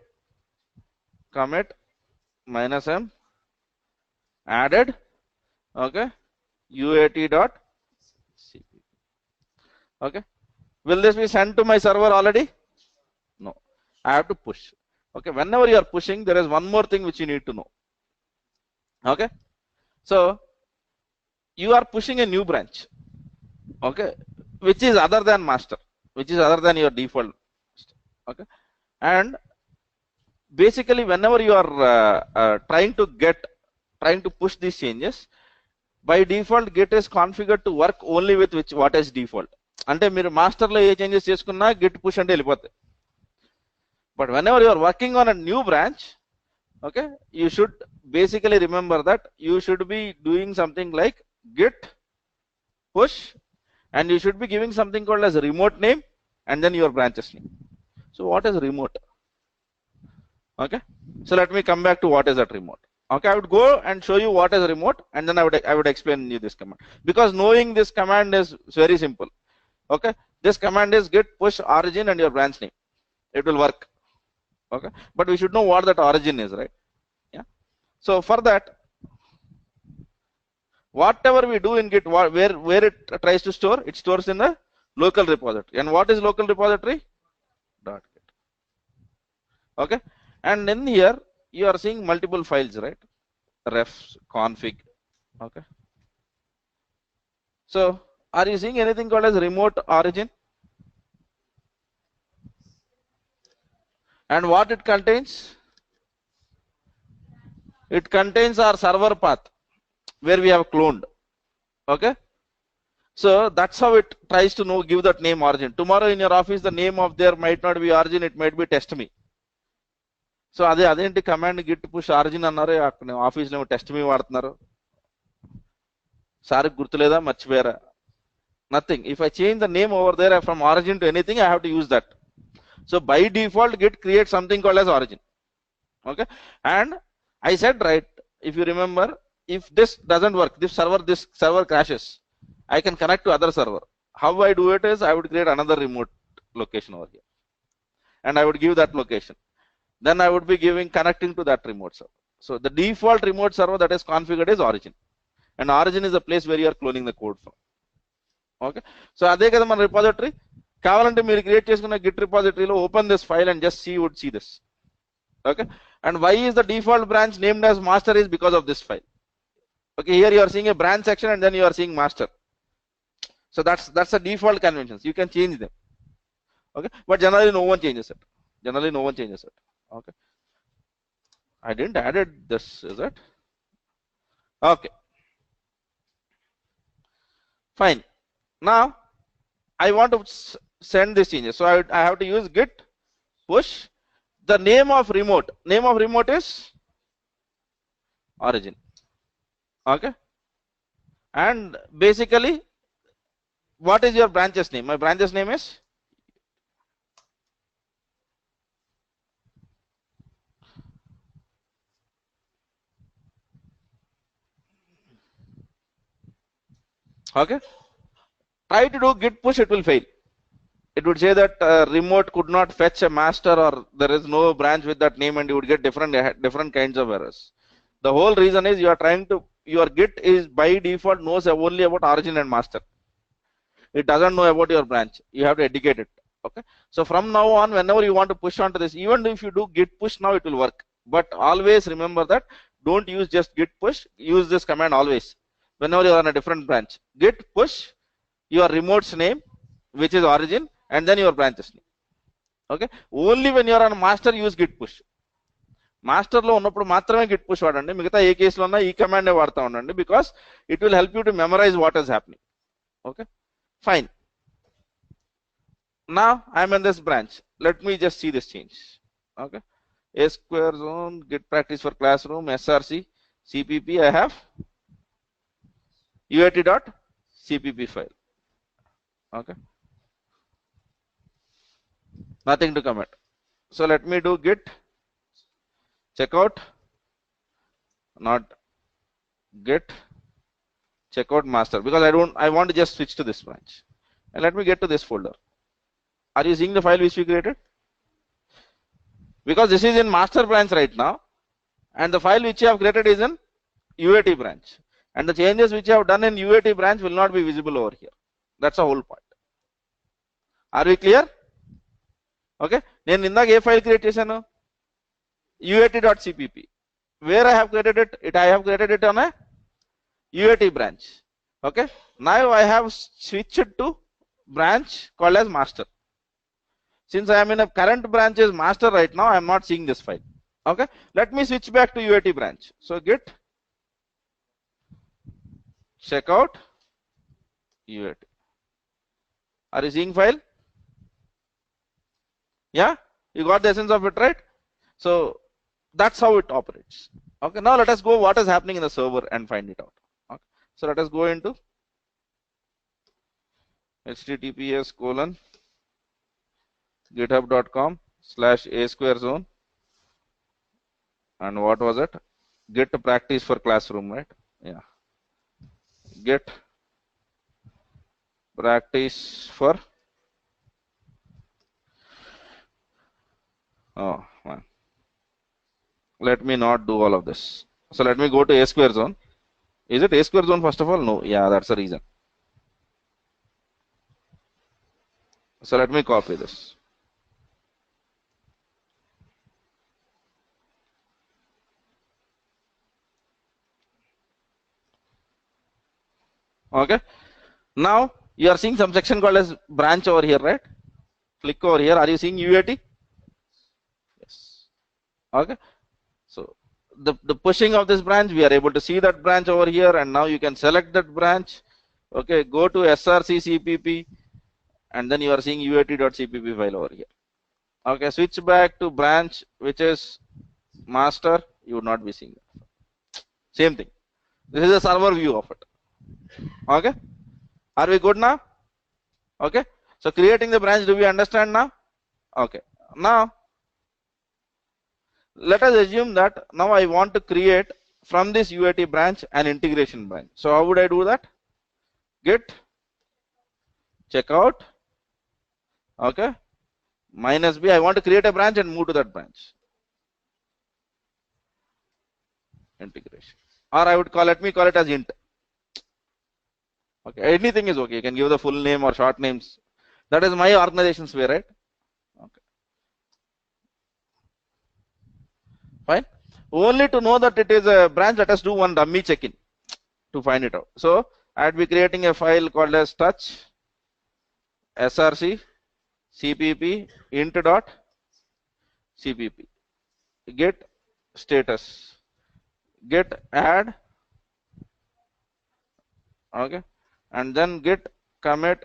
commit -m added. Okay, uat.cpp. Okay, will this be sent to my server already? No, I have to push. Okay, whenever you are pushing, there is one more thing which you need to know. Okay, so you are pushing a new branch, okay, which is other than master, which is other than your default. Okay, and basically whenever you are trying to push these changes, by default git is configured to work only with what is default. అంటే మీరు మాస్టర్లో ఏ changes చేసుకున్నా git push అంటే వెళ్ళిపోతాయి. But whenever you are working on a new branch, okay, you should basically remember that you should be doing something like git push, and you should be giving something called as a remote name and then your branch's name. So what is remote? Okay, so let me come back to what is that remote. Okay, I would go and show you what is remote, and then I would explain you this command, because knowing this command is very simple. Okay, this command is git push origin and your branch name. It will work. Okay, but we should know what that origin is, right? Yeah, so for that, whatever we do in git, where it tries to store, it stores in the local repository. And what is local repository? .git. Okay, and in here you are seeing multiple files, right? Refs, config. Okay, so are you seeing anything called as remote origin? And what it contains? It contains our server path where we have cloned. Okay, so that's how it tries to know, give that name origin. Tomorrow in your office the name of there might not be origin, it might be test me. So అదేంటి command git push origin అన్నారు, అక్కడ ఆఫీస్లో test me వాడుతున్నారు, సార్కి గుర్తులేదా, మర్చిపోయారా? Nothing. If I change the name over there from origin to anything, I have to use that. So by default git create something called as origin. Okay, and I said right, if you remember, if this doesn't work, this server crashes, I can connect to other server. How I do it is I would create another remote location over here and I would give that location. then I would be giving connecting to that remote server. So the default remote server that is configured is origin, and origin is the place where you are cloning the code from. Okay, so అదే కదా మన repository. కావాలంటే మీరు create చేసుకున్న git repository లో open this file and just see, would see this. Okay, and why is the default branch named as master is because of this file. Okay, here you are seeing a branch section and then you are seeing master. So that's the default conventions. You can change them. Okay, but generally no one changes it. Generally no one changes it. Okay, I didn't added this, is it? Okay, fine. Now I want to send these changes, so I have to use git push. The name of remote is origin. Okay, and basically what is your branch's name? My branch's name is okay. Try to do git push, it will fail. It would say that remote could not fetch a master, or there is no branch with that name, and you would get different kinds of errors. The whole reason is you are trying to, your git is by default knows only about origin and master. It doesn't know about your branch. You have to educate it. Okay, so from now on, whenever you want to push onto this, even if you do git push now, it will work, but always remember that don't use just git push, use this command always whenever you are on a different branch. Git push your remote's name, which is origin, and then your branch's name. Okay, only when you are on master, use git push. Master లో ఉన్నప్పుడు మాత్రమే git push వాడండి, మిగతా ఏ కేసులో ఉన్నా ఈ command వాడుతూ ఉండండి, because it will help you to memorize what is happening. Okay, fine. Now I'm in this branch. Let me just see this change. Okay, a square zone, git practice for classroom, src, cpp. I have uat.cpp file. Okay, nothing to comment. So let me do git checkout, not git checkout master, because I want to just switch to this branch, and let me get to this folder. Are you seeing the file which we created? Because this is in master branch right now, and the file which you have created is in UAT branch, and the changes which you have done in UAT branch will not be visible over here. That's the whole point. Are we clear? Okay, నేను ఇందాక ఏ file create చేశాను? uat.cpp. Where I have created it? I have created it on a UAT branch. Okay, now I have switched to branch called as master. Since I am in a current branch is master right now, I am not seeing this file. Okay, let me switch back to UAT branch. So git checkout UAT. Are you seeing file? Yeah, you got the essence of it, right? So that's how it operates. Okay, now let us go what is happening in the server and find it out. Okay, so let us go into https://github.com/a_zone, and what was it? Git practice for classroom, right? Yeah, git practice for, oh man, let me not do all of this. So let me go to a square zone. Is it a square zone first of all? No, yeah, that's the reason. So let me copy this. Okay, now you are seeing some section called as branch over here, right? Click over here. Are you seeing UAT? Yes. Okay, so the pushing of this branch, we are able to see that branch over here, and now you can select that branch. Okay, go to src cpp, and then you are seeing uat.cpp file over here. Okay, switch back to branch which is master, you would not be seeing that. Same thing. This is a server view of it. Okay, are we good now? Okay, so creating the branch, do we understand now? Okay, now let us assume that now I want to create from this UAT branch an integration branch. So how would I do that? Git checkout, okay, -b. I want to create a branch and move to that branch. integration, or I would call, let me call it as int. Okay, anything is okay. You can give the full name or short names. That is my organization's way, right? Okay, fine. Only to know that it is a branch, let us do one dummy check-in to find it out. So I'd be creating a file called as touch src cpp int.cpp, get status, get add, okay, and then get commit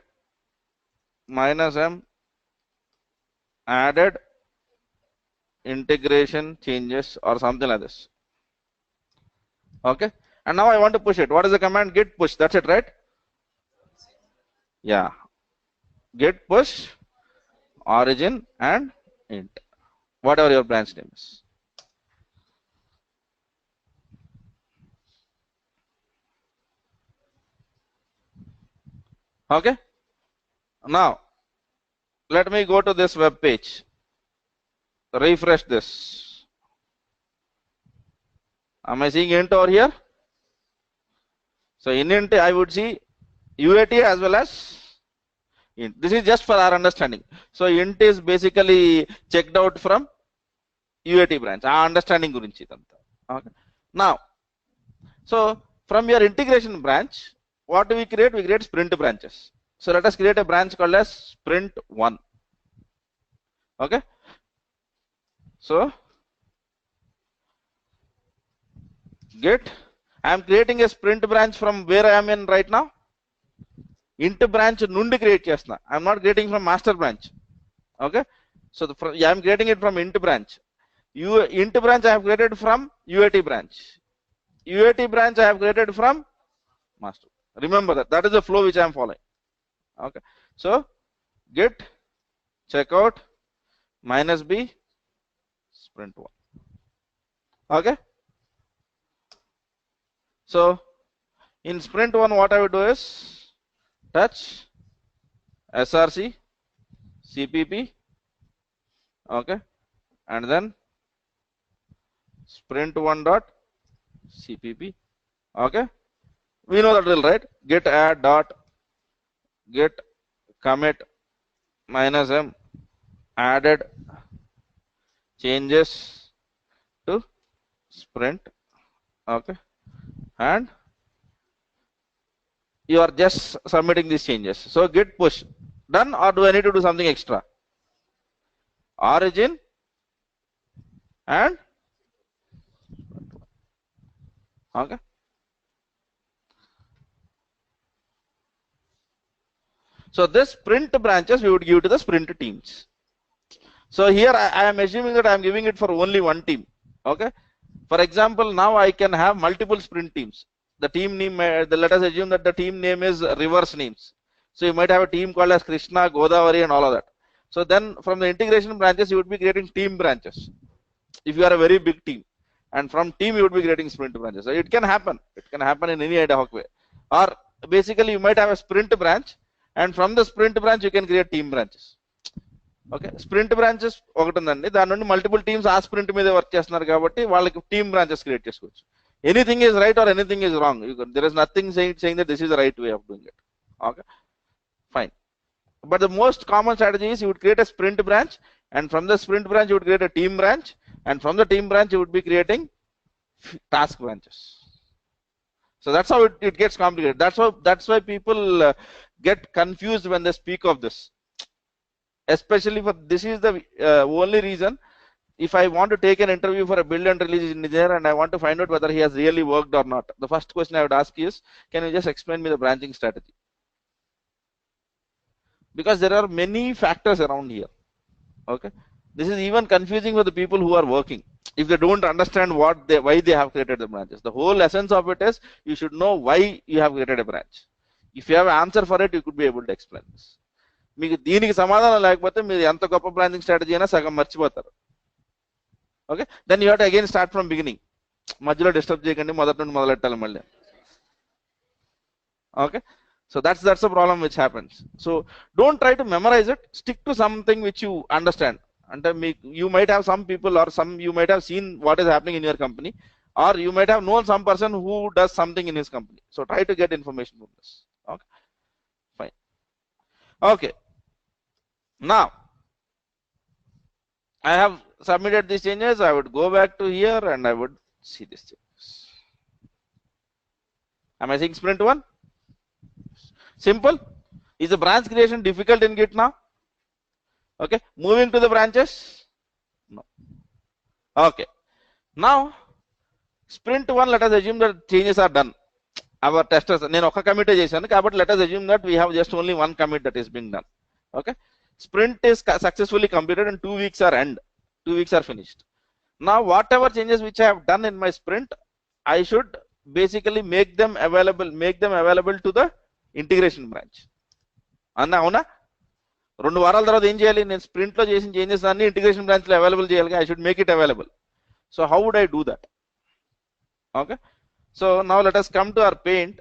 -m added integration changes or something like this. Okay, and now I want to push it. What is the command? Git push. That's it, right? Yeah, git push origin and int, whatever your branch name is. Okay, now let me go to this web page, refresh this. Am I seeing int over here? So in int I would see UAT as well as int. This is just for our understanding. So int is basically checked out from UAT branch. Our understanding gurinchi idantha. Okay. Now, so from your integration branch, what do we create? We create sprint branches. So let us create a branch called as sprint 1. Okay. So get, I am creating a sprint branch from where I am in right now. Int branch nundi create chestuna. I am not creating from master branch. Okay. So I am creating it from int branch. Int branch I have created from UAT branch. UAT branch I have created from master. Remember that. That is the flow which I am following. Okay. So get checkout -b sprint 1. Okay. So in sprint 1, what I would do is touch src cpp, okay, and then sprint 1 dot cpp. Okay, we know that drill, right? Get add dot get commit -m added changes to sprint. Okay, and you are just submitting these changes. So git push done, or do I need to do something extra? Origin and okay. So this sprint branches we would give to the sprint teams. So here I am assuming that I am giving it for only one team. Okay. For example, now I can have multiple sprint teams. The team name, let us assume that the team name is reverse names. So you might have a team called as Krishna, Godavari and all of that. So then from the integration branches, you would be creating team branches. If you are a very big team, and from team you would be creating sprint branches. So it can happen. It can happen in any ad hoc way. Or basically you might have a sprint branch, and from the sprint branch you can create team branches. Okay, sprint branches ఒకటి ఉందండి, దాని నుండి multiple teams ఆ sprint మీద work చేస్తున్నారు కాబట్టి వాళ్ళకి team branches create చేసుకోవచ్చు. Anything is right or anything is wrong. There is nothing saying that this is the right way of doing it. Okay, fine. But the most common strategy is you would create a sprint branch, and from the sprint branch you would create a team branch, and from the team branch you would be creating task branches. So that's how it gets complicated. That's why people get confused when they speak of this. Especially for this is the only reason. If I want to take an interview for a build and release engineer and I want to find out whether he has really worked or not, the first question I would ask is, can you just explain me the branching strategy? Because there are many factors around here. Okay, this is even confusing for the people who are working if they don't understand why they have created the branches. The whole essence of it is you should know why you have created a branch. If you have an answer for it, you could be able to explain this. మీకు దీనికి సమాధానం లేకపోతే మీరు ఎంత గొప్ప branching strategy అయినా సగం మర్చిపోతారు. Okay, then you have to again start from beginning. మధ్యలో డిస్టర్బ్ చేయకండి, మొదటి నుండి మొదలెట్టాలి మళ్ళీ. Okay, so that's the problem which happens. So don't try to memorize it, stick to something which you understand. And you might have some people or you might have seen what is happening in your company. or you might have known some person who does something in his company. So try to get information from this. Okay, fine. Okay, now I have submitted these changes. I would go back to here and I would see these changes. Am I seeing sprint 1? Simple. Is the branch creation difficult in Git now? Okay, moving to the branches. No. Okay, now sprint 1, let us assume that changes are done. Our testers, నేను ఒక commit చేశాను కాబట్టి let us assume that we have just only one commit that is being done. Okay, sprint is successfully completed and 2 weeks are end. 2 weeks are finished. Now whatever changes which I have done in my sprint, I should basically make them available to the integration branch. అన్న అవునా? 2 వారాల తర్వాత ఏం చేయాలి? నేను sprint లో చేసిన changes అన్ని ఇంటిగ్రేషన్ బ్రాంచ్ లో అవైలబుల్ చేయాలి. I should make it available. So how would I do that? Okay, so now let us come to our paint.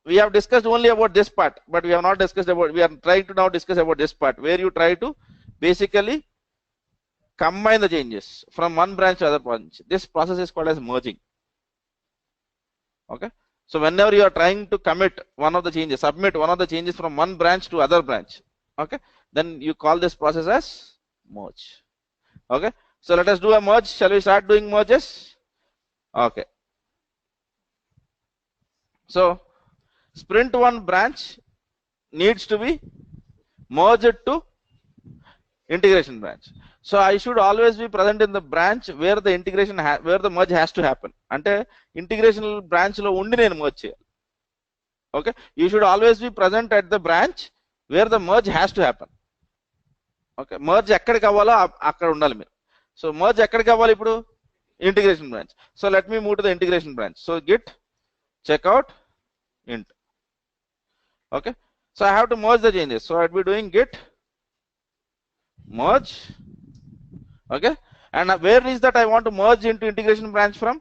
We have discussed only about this part, but we have not discussed about, we are trying to now discuss about this part where you try to basically combine the changes from one branch to other branch. This process is called as merging. Okay, so whenever you are trying to commit one of the changes, submit one of the changes from one branch to other branch, okay, then you call this process as merge. Okay, so let us do a merge. Shall we start doing merges? Okay, so sprint 1 branch needs to be merged to integration branch. So I should always be present in the branch where the integration where the merge has to happen. Ante integration branch lo undi nenu merge cheyali. Okay, you should always be present at the branch where the merge has to happen. Okay, merge ekkadiki avvalo akkada undali meer. So merge ekkadiki avvali ippudu integration branch. So let me move to the integration branch. So git checkout int. Okay, so I have to merge the changes. So I'd be doing git merge. Okay, and where is that I want to merge into integration branch from?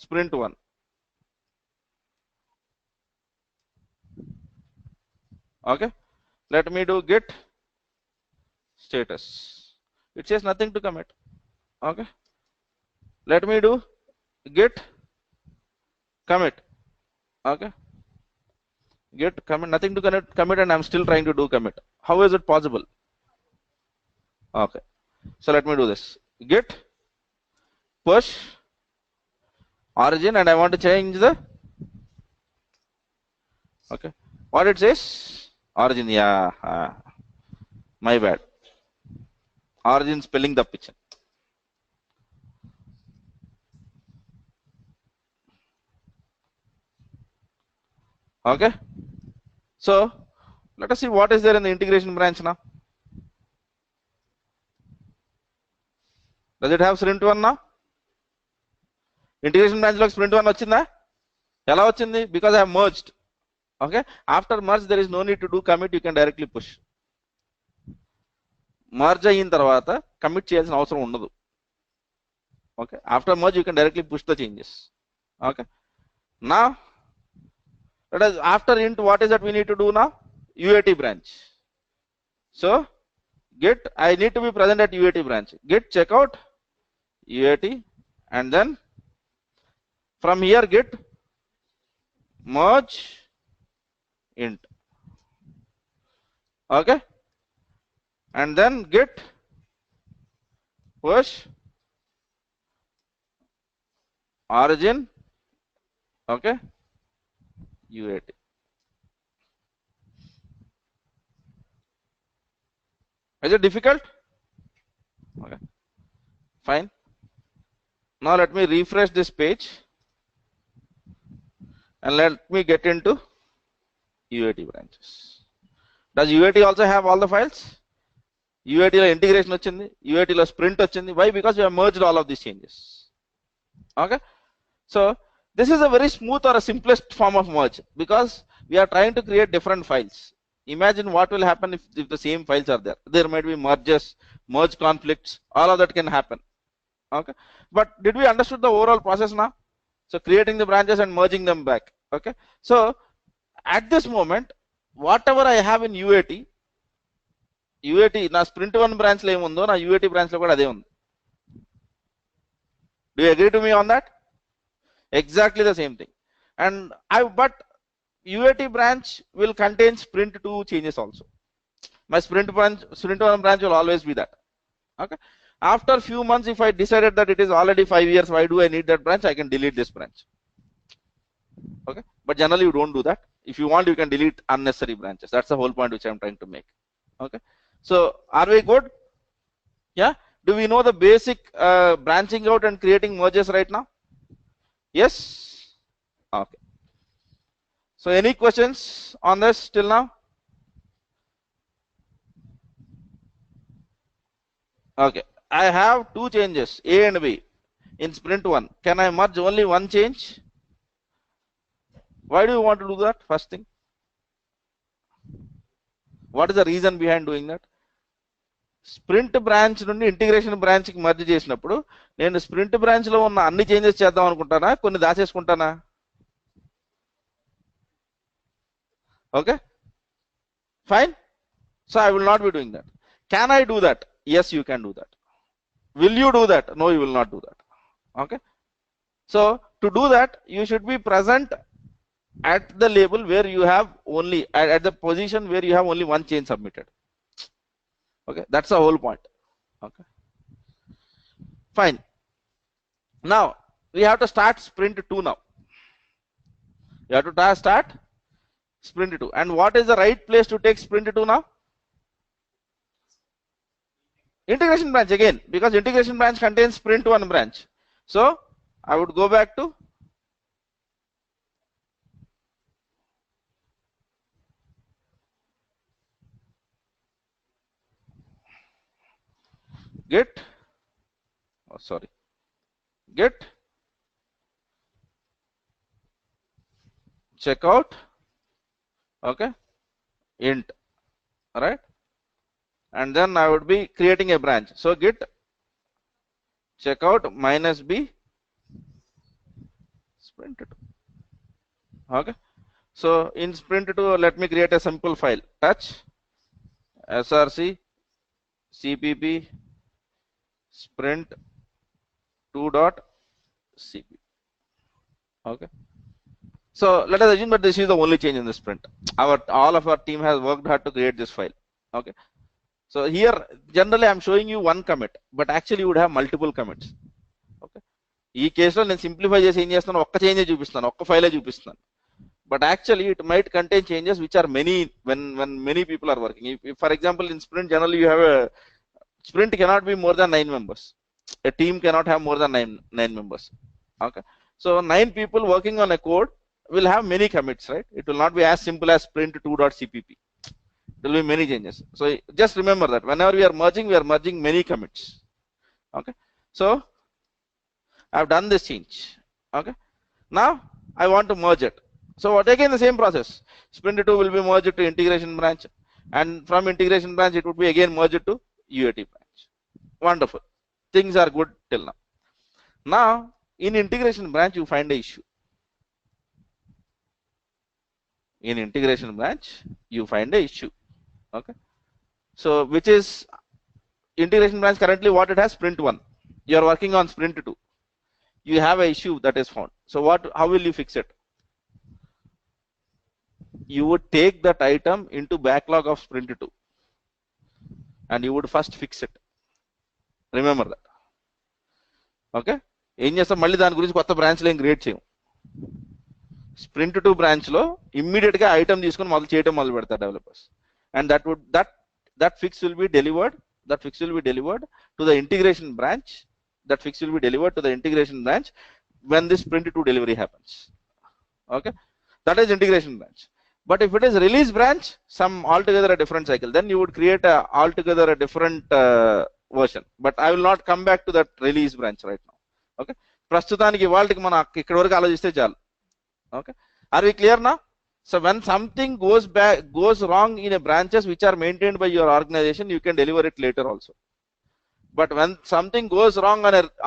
Sprint 1. Okay, let me do git status. It says nothing to commit. Okay, let me do git commit. Okay, git commit, nothing to commit, and I'm still trying to do commit. How is it possible? Okay, so let me do this. Git push origin, and I want to change the, okay, what it says, origin. Yeah, my bad, origin spelling the picture. Okay, so let us see what is there in the integration branch now. Does it have sprint 1 now? Integration branch lo sprint 1 వచ్చిందా? ఎలా వచ్చింది? Because I have merged. Okay, after merge there is no need to do commit, you can directly push. Merge అయిన తర్వాత commit చేయాల్సిన అవసరం ఉండదు. Okay, after merge you can directly push the changes. Okay, now let us, after int, what is that we need to do now? UAT branch. So git, I need to be present at UAT branch. Git checkout UAT, and then from here git merge int. Okay, and then git push origin. Okay, UAT. Is it difficult? Okay, fine. Now let me refresh this page and let me get into UAT branches. Does UAT also have all the files? UAT lo integration వచ్చింది, UAT lo sprint వచ్చింది. Why? Because we have merged all of these changes. Okay, so this is a very smooth or a simplest form of merge, because we are trying to create different files. Imagine what will happen if the same files are there. There might be merges, merge conflicts, all of that can happen. Okay, but did we understood the overall process now? So creating the branches and merging them back. Okay, so at this moment whatever I have in UAT నా sprint 1 branch లో ఏముందో నా UAT branch లో కూడా అదే ఉంది. Do you agree to me on that? Exactly the same thing. And but UAT branch will contain sprint 2 changes also. My sprint 1 branch will always be that. Okay. After few months, if I decided that it is already 5 years, why do I need that branch? I can delete this branch. Okay. But generally you don't do that. If you want, you can delete unnecessary branches. That's the whole point which I'm trying to make. Okay. So are we good? Yeah. Do we know the basic branching out and creating merges right now? Yes. Okay. So any questions on this till now? Okay. I have two changes, A and B, in sprint 1. Can I merge only one change? Why do you want to do that? First thing. What is the reason behind doing that? Sprint branch నుండి integration branch కి merge చేసినప్పుడు నేను sprint branch లో ఉన్న అన్ని changes చేద్దాం అనుకుంటానా, కొన్ని దాచేసుకుంటానా? Okay fine. So I will not be doing that. Can I do that? Yes, you can do that. Will you do that? No, you will not do that. Okay. So to do that, you should be present at the label where you have only at the position where you have only one change submitted. Okay, that's the whole point. Okay, fine. Now we have to start sprint 2 now. You have to start sprint 2. And what is the right place to take sprint 2 now? Integration branch again, because integration branch contains sprint 1 branch. So I would go back to git, git checkout, okay, int, right? And then I would be creating a branch. So git checkout -b sprint 2. Okay. So in sprint 2, let me create a simple file. Touch src cpp sprint 2.cpp. Okay. So let us assume that this is the only change in the sprint. All of our team has worked hard to create this file. Okay. So here generally I'm showing you one commit, but actually you would have multiple commits. Okay. ఈ కేసులో నేను simplify చేసి ఏం చేస్తాను, ఒక్క చేంజే చూపిస్తాను, ఒక్క ఫైలే చూపిస్తాను. But actually it might contain changes which are many when many people are working. If for example in sprint generally you have a sprint cannot be more than 9 members. A team cannot have more than 9 members. Okay. So 9 people working on a code will have many commits, right? It will not be as simple as sprint 2.cpp. There will be many changes. So just remember that whenever we are merging many commits. Okay. So I've done this change. Okay. Now I want to merge it. So again the same process. Sprint 2 will be merged to integration branch, and from integration branch it would be again merged to UAT branch. Wonderful. Things are good till now. Now in integration branch you find a issue. In integration branch you find a issue. Okay. So which is integration branch currently what it has? Sprint 1. You are working on sprint 2. You have a issue that is found. So how will you fix it? You would take that item into backlog of sprint 2 and you would first fix it. Remember that. Okay. ఏం చేస్తాం, మళ్ళీ దాని గురించి కొత్త బ్రాంచ్లో ఏం create చేయం. Sprint 2 branch లో ఇమ్మీడియట్ గా ఐటమ్ తీసుకొని మొదలు పెడతారు developers. And that fix will be delivered. That fix will be delivered to the integration branch. That fix will be delivered to the integration branch when this sprint 2 delivery happens. Okay. That is integration branch. But if it is release branch, some altogether a different cycle, then you would create altogether a different version. But I will not come back to that release branch right now. Okay. ప్రస్తుతానికి వాళ్ళకి మనం ఇక్కడ వరకు ఆలోచిస్తే చాలు. Okay. Are we clear now? So when something goes wrong in a branches which are maintained by your organization, you can deliver it later also. But when something goes wrong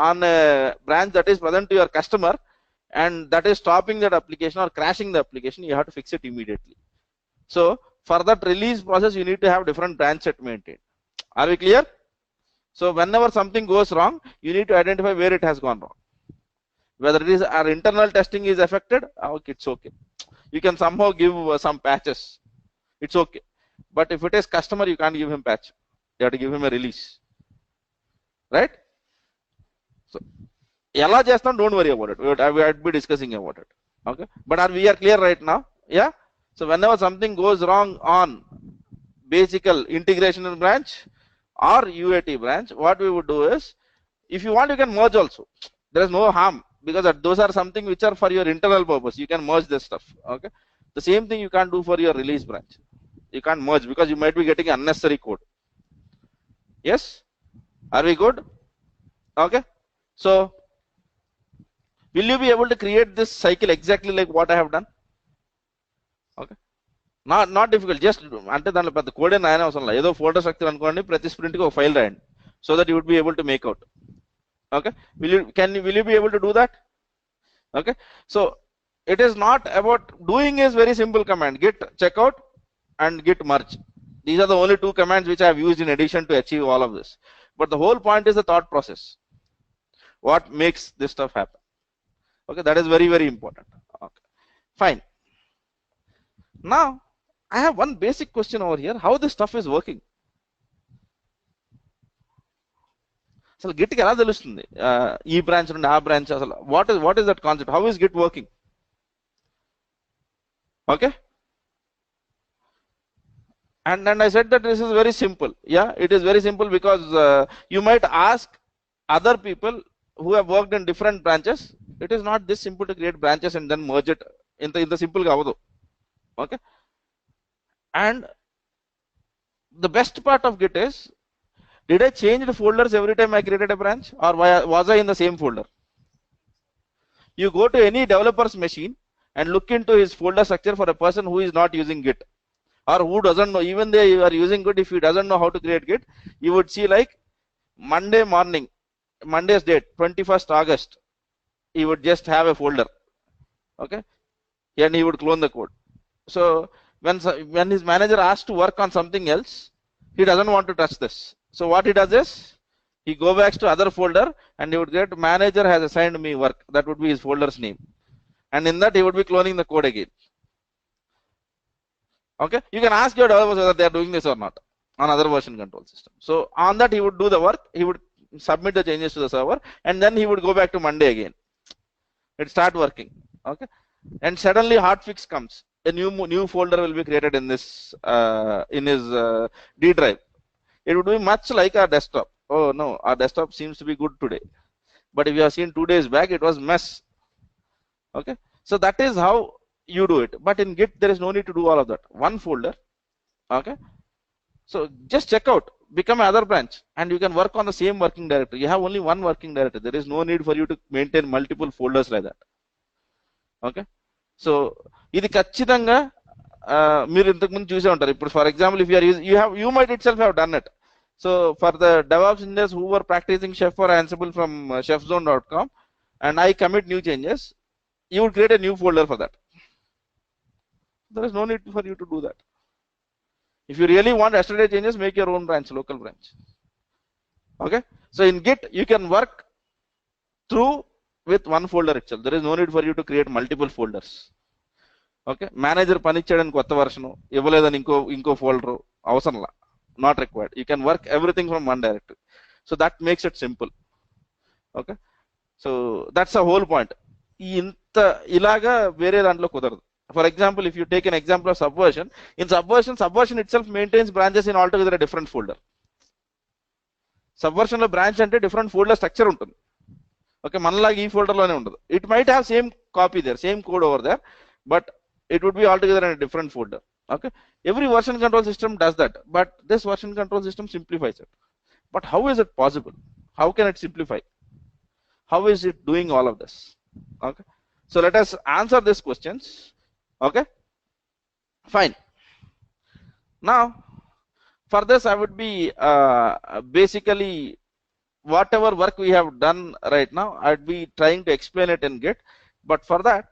on a branch that is present to your customer, and that is stopping that application or crashing the application, you have to fix it immediately. So for that release process you need to have different branch set maintained. Are we clear? So whenever something goes wrong, you need to identify where it has gone wrong. Whether it is our internal testing is affected, okay, it's okay. You can somehow give some patches. It's okay. But if it is customer, you can't give him patch. You have to give him a release. Right? So, ఎలా చేస్తాం, don't worry about it. We would be discussing about it. Okay. But we are clear right now? Yeah. So whenever something goes wrong on basic integration branch or UAT branch, what we would do is, if you want, you can merge also. There is no harm, because those are something which are for your internal purpose. You can merge this stuff. Okay. The same thing you can't do for your release branch. You can't merge because you might be getting unnecessary code. Yes. Are we good? Okay. So will you be able to create this cycle exactly like what I have done? Okay. Not difficult. Just అంటే దాంట్లో పెద్ద code ఏం రాయని అవసరం లేదు. ఏదో folder structure అనుకోండి, ప్రతి స్ప్రింట్ కి ఒక ఫైల్ రాయండి, so that you would be able to make out. Okay. Will you be able to do that? Okay. So it is not about doing. Is very simple command: git checkout and git merge. These are the only two commands which I have used in addition to achieve all of this. But the whole point is the thought process. What makes this stuff happen? Okay, that is very, very important. Okay, fine. Now I have one basic question over here: how this stuff is working? అసలు Git కి ఎలా తెలుస్తుంది ఈ branch నుండి ఆ branch? అసలు what is that concept? How is Git working? Okay. And I said that this is very simple. Yeah, it is very simple, because you might ask other people who have worked in different branches. It is not this simple to create branches and then merge it in the simple avadu. Okay. And the best part of Git is, did I change the folders every time I created a branch, or was I in the same folder? You go to any developer's machine and look into his folder structure for a person who is not using Git, or who doesn't know. Even they are using Git, if he doesn't know how to create Git, you would see like Monday morning, Monday's date, 21st August, he would just have a folder. Okay. And he would clone the code. So when his manager asks to work on something else, he doesn't want to touch this. So what he does is, he go back to other folder and he would get, manager has assigned me work. That would be his folder's name. And in that he would be cloning the code again. Okay. You can ask your developers whether they are doing this or not on other version control system. So on that he would do the work. He would submit the changes to the server, and then he would go back to Monday again. It start working. Okay. And suddenly hotfix comes. A new folder will be created in this in his D drive. It would be much like our desktop. Oh no, our desktop seems to be good today, but if you have seen 2 days back, it was mess. Okay. So that is how you do it. But in Git, there is no need to do all of that. One folder. Okay. So just check out, become another branch, and you can work on the same working directory. You have only one working directory. There is no need for you to maintain multiple folders like that. Okay. So ఇది ఖచ్చితంగా మీరు ఇంతకు ముందు చూసే ఉంటారు. ఇప్పుడు for example, if you might itself have done it. So for the DevOps engineers who were practicing Chef or Ansible from chefzone.com, and I commit new changes, you would create a new folder for that. There is no need for you to do that. If you really want yesterday changes, make your own branch, local branch. Okay. So in Git, you can work through with one folder itself. There is no need for you to create multiple folders. Okay. Manager పనిచ్చాడని కొత్త version ఇవ్వలేదని ఇంకో folder అవసరంలా, not required. You can work everything from one directory. So that makes it simple. Okay. So that's the whole point. ఇంత ఇలాగా వేరే దాంట్లో కుదరదు. For example, if you take an example of Subversion, in Subversion itself maintains branches in altogether a different folder. Subversion లో branch అంటే different folder structure ఉంటుంది. Okay, మనలాగా ఈ ఫోల్డర్ లోనే ఉండదు. It might have same copy there, same code over there, but it would be altogether in a different folder. Okay. Every version control system does that, but this version control system simplifies it. But how is it possible? How can it simplify? How is it doing all of this? Okay. So let us answer these questions. Okay. Fine. Now for this I would be basically whatever work we have done right now, I'd be trying to explain it in Git, but for that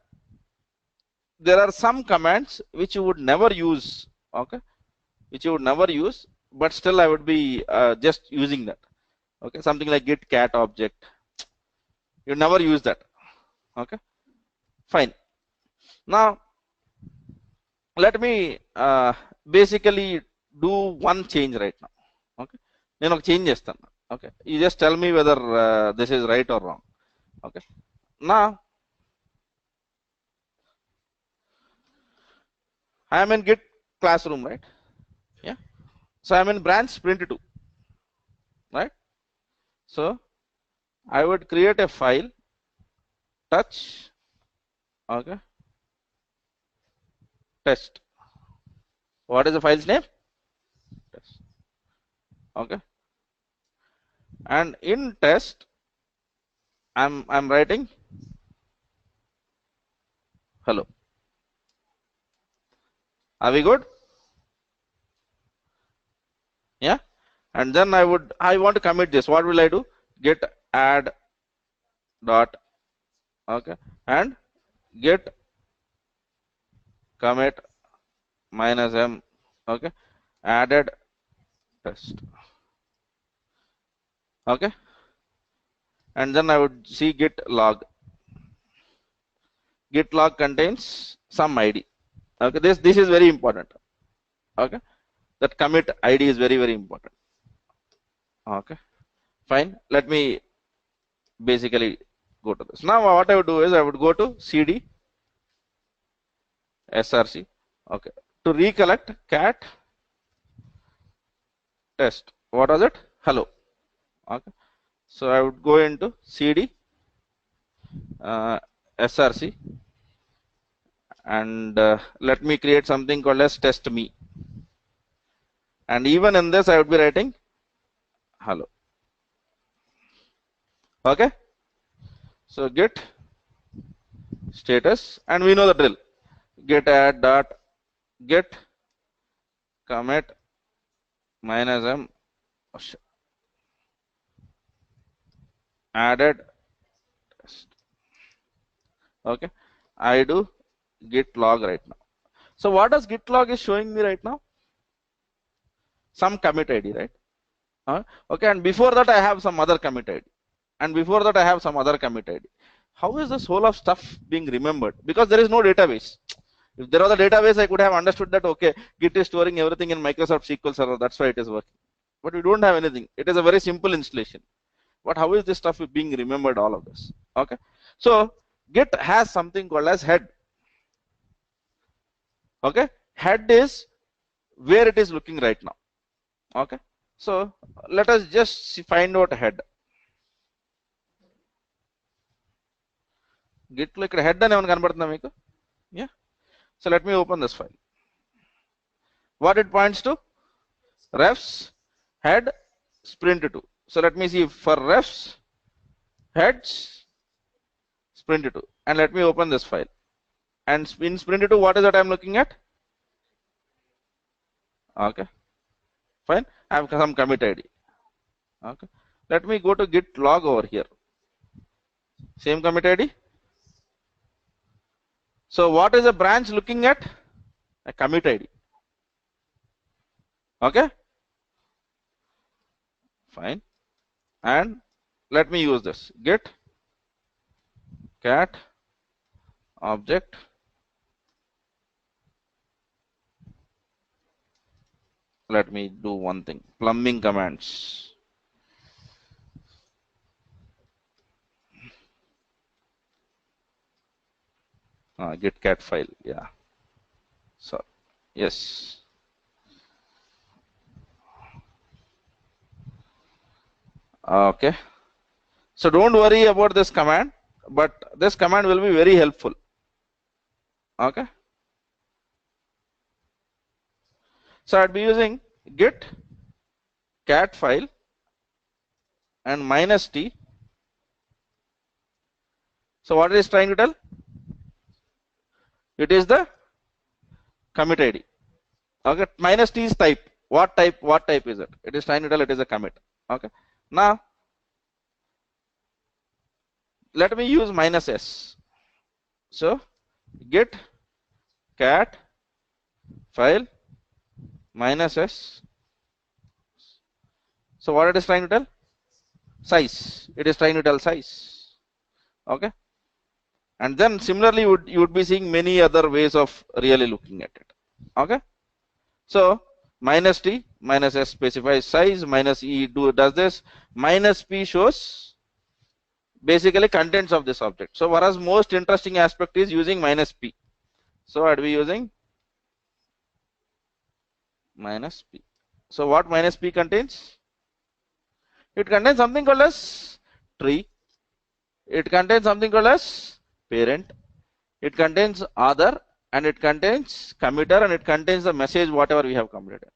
there are some commands which you would never use. Okay, which you would never use, but still I would be just using that. Okay, something like git cat object, you never use that. Okay, fine. Now let me basically do one change right now. Okay, నేను ఒక change చేస్తాను. Okay, you just tell me whether this is right or wrong. Okay, now I am in Git classroom, right? Yeah, so I am in branch sprint 2, right? So I would create a file touch, okay, test. What is the file's name? Test. Okay, and in test I'm writing hello. Are we good? Yeah, and then I want to commit this. What will I do? Git add dot, okay, and git commit minus m, okay, added test, okay, and then I would see git log. Git log contains some ID. Okay, this is very important. Okay, that commit ID is very important. Okay, fine. Let me basically go to this. Now what I would do is I would go to CD src. Okay, to recollect cat test. What was it? Hello. Okay, so I would go into CD src and let me create something called as test me, and even in this I would be writing hello. Okay, so git status, and we know the drill. Git add dot git commit minus m added test. Okay, I do git log right now. So what does git log is showing me right now? Some commit ID, right? Okay, and before that I have some other commit ID, and before that I have some other commit ID. How is this whole of stuff being remembered? Because there is no database. If there was a database, I could have understood that, okay, Git is storing everything in Microsoft SQL Server, that's why it is working. But we don't have anything. It is a very simple installation. But how is this stuff being remembered, all of this? Okay, so Git has something called as head. Okay, head is where it is looking right now. Okay, so let us just find out head. Git లో ఇక్కడ head అని ఏమైనా కనబడుతుందా మీకు? Yeah, so let me open this file. What it points to? Refs head sprint 2. So let me see for refs heads sprint 2, and let me open this file. And in sprint 2, what is that I'm looking at? Okay, fine. I have some commit ID. Okay, let me go to git log over here. Same commit ID. So what is the branch looking at? A commit ID. Okay, fine. And let me use this git cat object. Let me do one thing. Plumbing commands. Git cat file. Yeah. So yes. Okay, so don't worry about this command, but this command will be very helpful. Okay, so I'd be using git cat file and minus t. So what it is trying to tell? It is the commit ID. Okay, minus t is type. What type is it? It is trying to tell it is a commit. Okay, now let me use minus s. So git cat file minus s. So what it is trying to tell? Size. It is trying to tell size. Okay, And then similarly you would be seeing many other ways of really looking at it. Okay, so minus t minus s specifies size, minus e does this, minus p shows basically contents of this object. So whereas most interesting aspect is using minus p, so I'd be using minus p. So what minus p contains? It contains something called as tree, it contains something called as parent, it contains other, and it contains committer, and it contains the message whatever we have committed.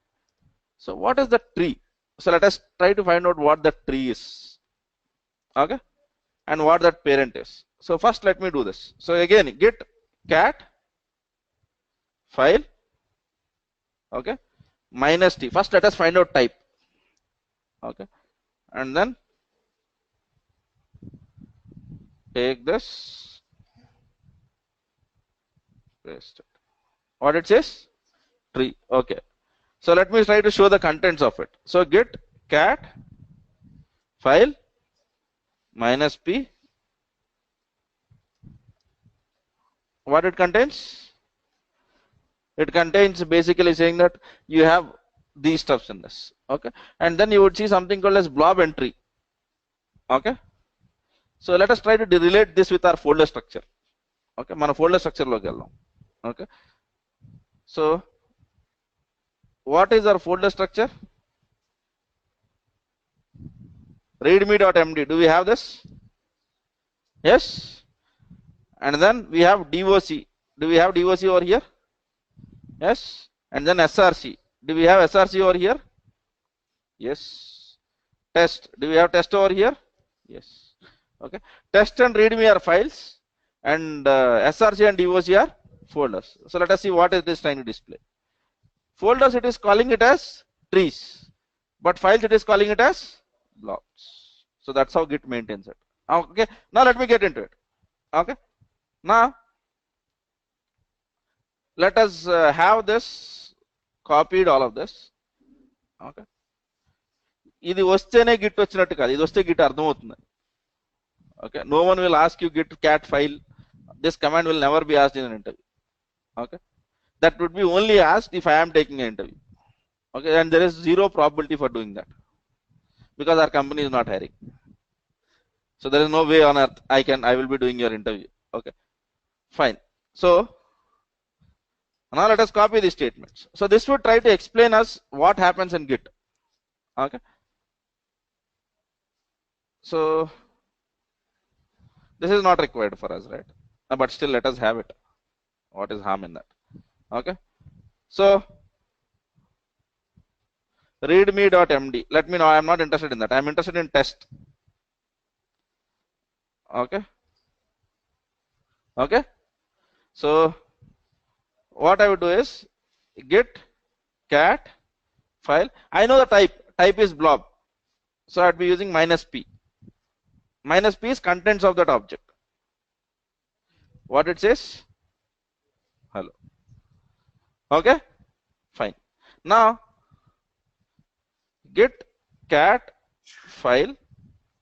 So what is the tree? So let us try to find out what the tree is, okay, and what that parent is. So first let me do this. So again git cat file, okay, minus t. First let us find out type, okay, and then take this, paste it. What it says? Tree. Okay. So let me try to show the contents of it. So git cat file minus p. What it contains? It contains basically saying that you have these stuffs in this. Okay. And then you would see something called as blob entry. Okay. So let us try to relate this with our folder structure. Okay. Mana folder structure loki veldam. Okay. So what is our folder structure? readme.md. Do we have this? Yes. And then we have doc. Do we have doc over here? Yes. And then src. Do we have src over here? Yes. Test. Do we have test over here? Yes. Okay. Test and readme are files, and src and doc are folders. So let us see what it is trying to display. Folders, it is calling it as trees, but files it is calling it as blobs. So that's how Git maintains it. Okay. Now let me get into it. Okay. Now let us have this copied, all of this. Okay. ఇది వస్తేనే Git వచ్చినట్టు కాదు, ఇది వస్తే Git అర్థమవుతుంది. Okay, no one will ask you git cat file. This command will never be asked in an interview. Okay, that would be only asked if I am taking an interview. Okay, and there is zero probability for doing that because our company is not hiring. So there is no way on earth I will be doing your interview. Okay, fine. So now let us copy these statements. So this would try to explain us what happens in Git. Okay, so this is not required for us, right? But still let us have it. What is harm in that? Okay, so readme.md. Let me know. I am not interested in that. I am interested in test. Okay. Okay. So what I would do is git cat file. I know the type. Type is blob. So I'd be using minus p. Minus p is contents of that object. What it says? Hello. Okay. Fine. Now git cat file.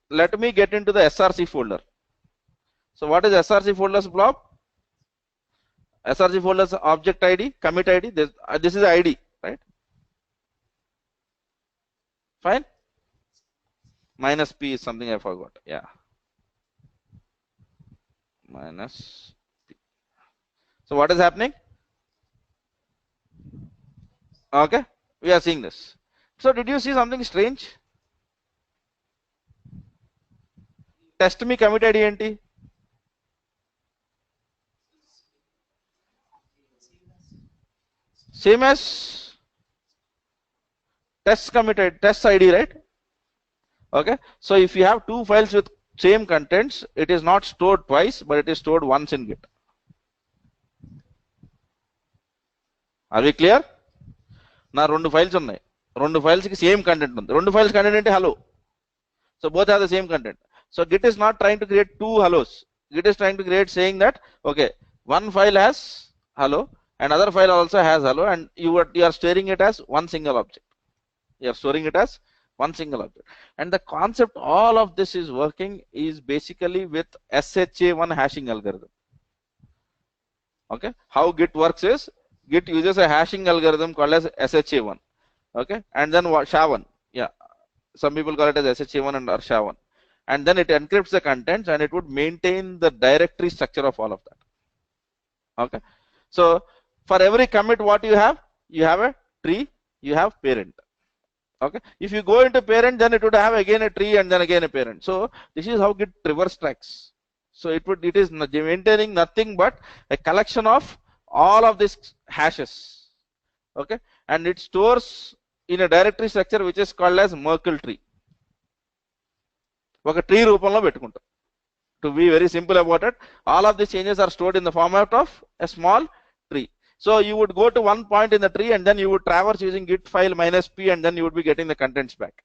Let me get into the src folder. So what is src folder's blob? src folder's object id, commit id. This is id, right? Fine. Minus p is something I forgot. Yeah. Minus p. So what is happening? Okay. We are seeing this. So did you see something strange? Test me commit id enti. Same as test committed, test id, right? Okay. So if you have two files with same contents, it is not stored twice, but it is stored once in Git. Are we clear? Now రెండు files ఉన్నాయి, రెండు files కి same content ఉంది. రెండు files content అంటే hello. So both have the same content. So Git is not trying to create two hellos. Git is trying to create saying that okay, one file has hello and other file also has hello, and you are storing it as one single object. You are storing it as one single object. And the concept all of this is working is basically with SHA1 hashing algorithm. Okay, how Git works is Git uses a hashing algorithm called as SHA1. Okay, and then what SHA1, yeah, some people call it as SHA1 and or SHA1, and then it encrypts the contents and it would maintain the directory structure of all of that. Okay, so for every commit what you have a tree, you have parent. Okay, if you go into parent, then it would have again a tree and then again a parent. So this is how Git reverse tracks. So it is maintaining nothing but a collection of all of these hashes. Okay, and it stores in a directory structure which is called as Merkle tree. ఒక tree రూపంలో పెట్టుకుంటాం. To be very simple about it, all of these changes are stored in the format of a small tree. So you would go to one point in the tree and then you would traverse using git file -p and then you would be getting the contents back.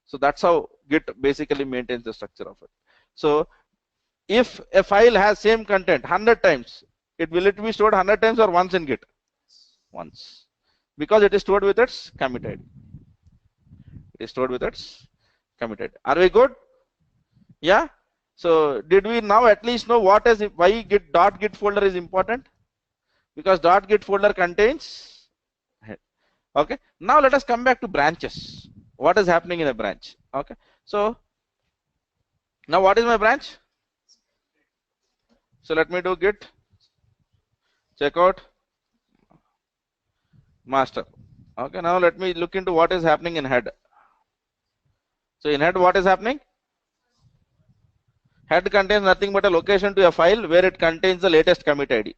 So that's how Git basically maintains the structure of it. So if a file has same content 100 times, will it be stored 100 times or once in Git? Once, because it is stored with its commit ID. It is stored with its commit ID. Are we good? Yeah. So did we now at least know what is why .git folder is important? Because .git folder contains head. Okay, now let us come back to branches. What is happening in a branch? Okay, so now what is my branch? So let me do git checkout master. Okay, now let me look into what is happening in head. So in head, what is happening? Head contains nothing but a location to a file where it contains the latest commit ID.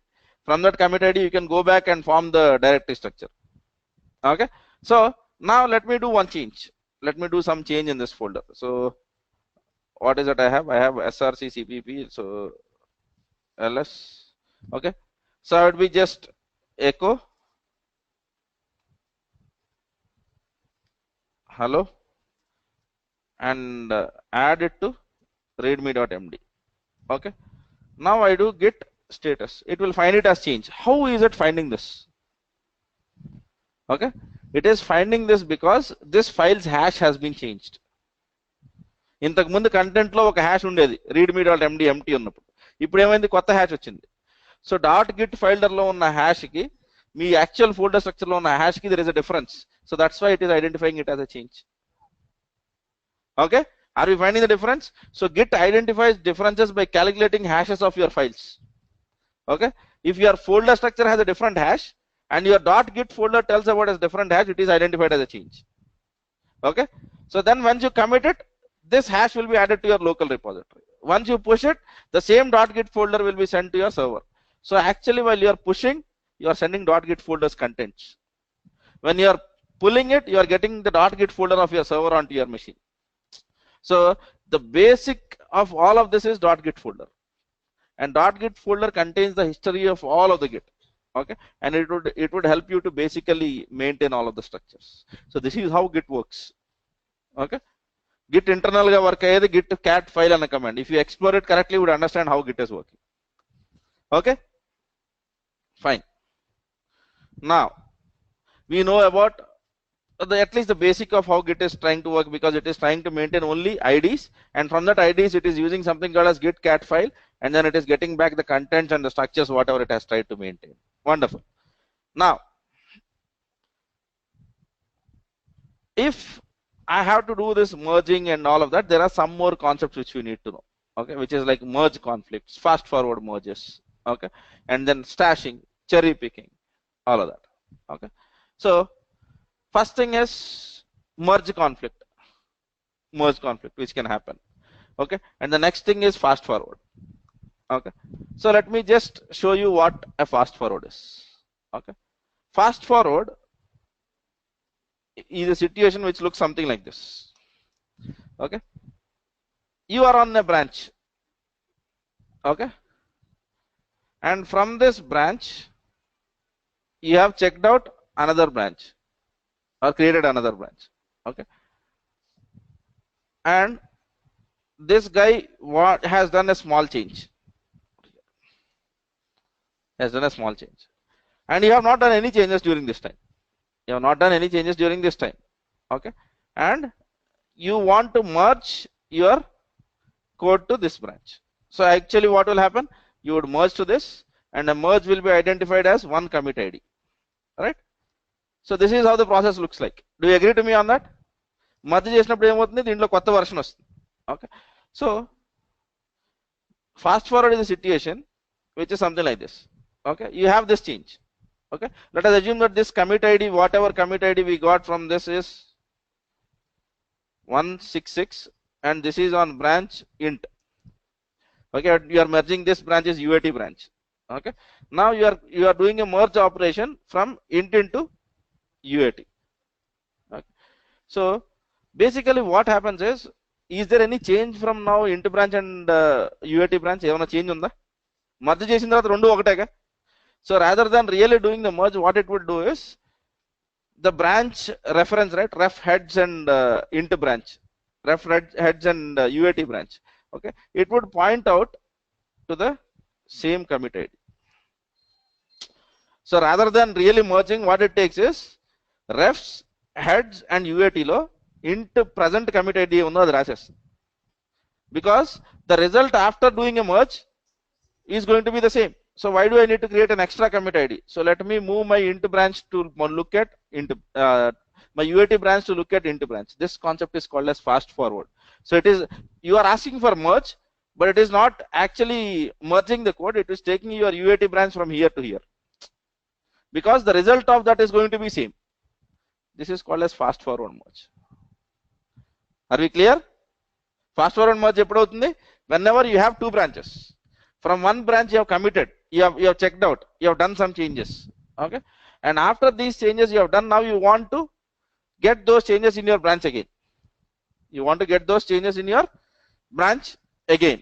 From that commit ID, you can go back and form the directory structure. Okay, so now let me do one change. Let me do some change in this folder. So what is it I have? I have src cpp, so ls. Okay, so I would be just echo hello and add it to readme.md. Okay, now I do git status. It will find it as change. How is it finding this? Okay, it is finding this because this file's hash has been changed. ఇంతకు ముందు content లో ఒక hash ఉండేది readme.md empty ఉన్నప్పుడు. ఇప్పుడు ఏమైంది, కొత్త hash వచ్చింది. సో .git ఫోల్డర్ లో ఉన్న హ్యాష్ కి మీ యాక్చువల్ ఫోల్డర్ స్ట్రక్చర్ లో ఉన్న హ్యాష్ కి there is a difference. So that's why it is identifying it as a change. Okay, are we finding the difference? So Git identifies differences by calculating hashes of your files. Okay, if your folder structure has a different hash and your .git folder tells about a different hash, it is identified as a change. Okay, so then once you commit it, this hash will be added to your local repository. Once you push it, the same .git folder will be sent to your server. So actually while you are pushing, you are sending .git folder's contents. When you are pulling it, you are getting the .git folder of your server onto your machine. So the basic of all of this is .git folder, and .git folder contains the history of all of the Git. Okay, and it would help you to basically maintain all of the structures. So this is how Git works. Okay, Git internal ga work ayedi git cat file and a command. If you explore it correctly, you would understand how Git is working. Okay, fine. Now we know about at least the basic of how Git is trying to work, because it is trying to maintain only IDs, and from that IDs it is using something called as git cat file, and then it is getting back the contents and the structures whatever it has tried to maintain. Wonderful. Now if I have to do this merging and all of that, there are some more concepts which we need to know. Okay, which is like merge conflicts, fast forward merges. Okay, and then stashing, cherry picking, all of that. Okay, so first thing is merge conflict which can happen. Okay, and the next thing is fast forward. Okay, so let me just show you what a fast forward is. Okay, fast forward is a situation which looks something like this. Okay, you are on a branch. Okay, and from this branch you have checked out another branch or created another branch. Okay, and this guy has done a small change, and you have not done any changes during this time. Okay, and you want to merge your code to this branch. So actually what will happen, you would merge to this, and a merge will be identified as one commit ID, right? So this is how the process looks like. Do you agree to me on that? Merge చేసినప్పుడు ఏమవుతుంది, దీంట్లో కొత్త version వస్తుంది. Okay, so fast forward is a situation which is something like this. Okay, you have this change. Okay, let us assume that this commit ID, whatever commit ID we got from this is 166 and this is on branch int. Okay, you are merging this branch is UAT branch. Okay, now you are doing a merge operation from int into UAT. Okay, so basically what happens is there any change from now int branch and UAT branch? ఏమైనా change ఉందా? Merge చేసిన తర్వాత రెండు ఒకటేగా. So rather than really doing the merge, what it would do is the branch reference, right? Ref heads and int branch, ref heads and UAT branch. Okay, it would point out to the same commit ID. So rather than really merging, what it takes is refs heads and UAT lo int present commit ID unnadi adi rases, because the result after doing a merge is going to be the same. So why do I need to create an extra commit ID? So let me move my int branch to look at int, my UAT branch to look at int branch. This concept is called as fast forward. So it is, you are asking for merge, but it is not actually merging the code. It is taking your UAT branch from here to here, because the result of that is going to be same. This is called as fast forward merge. Are we clear? Fast forward merge eppudu avutundi? Whenever you have two branches, from one branch you have committed, you have checked out, you have done some changes. Okay, and after these changes you have done, now you want to get those changes in your branch again. You want to get those changes in your branch again.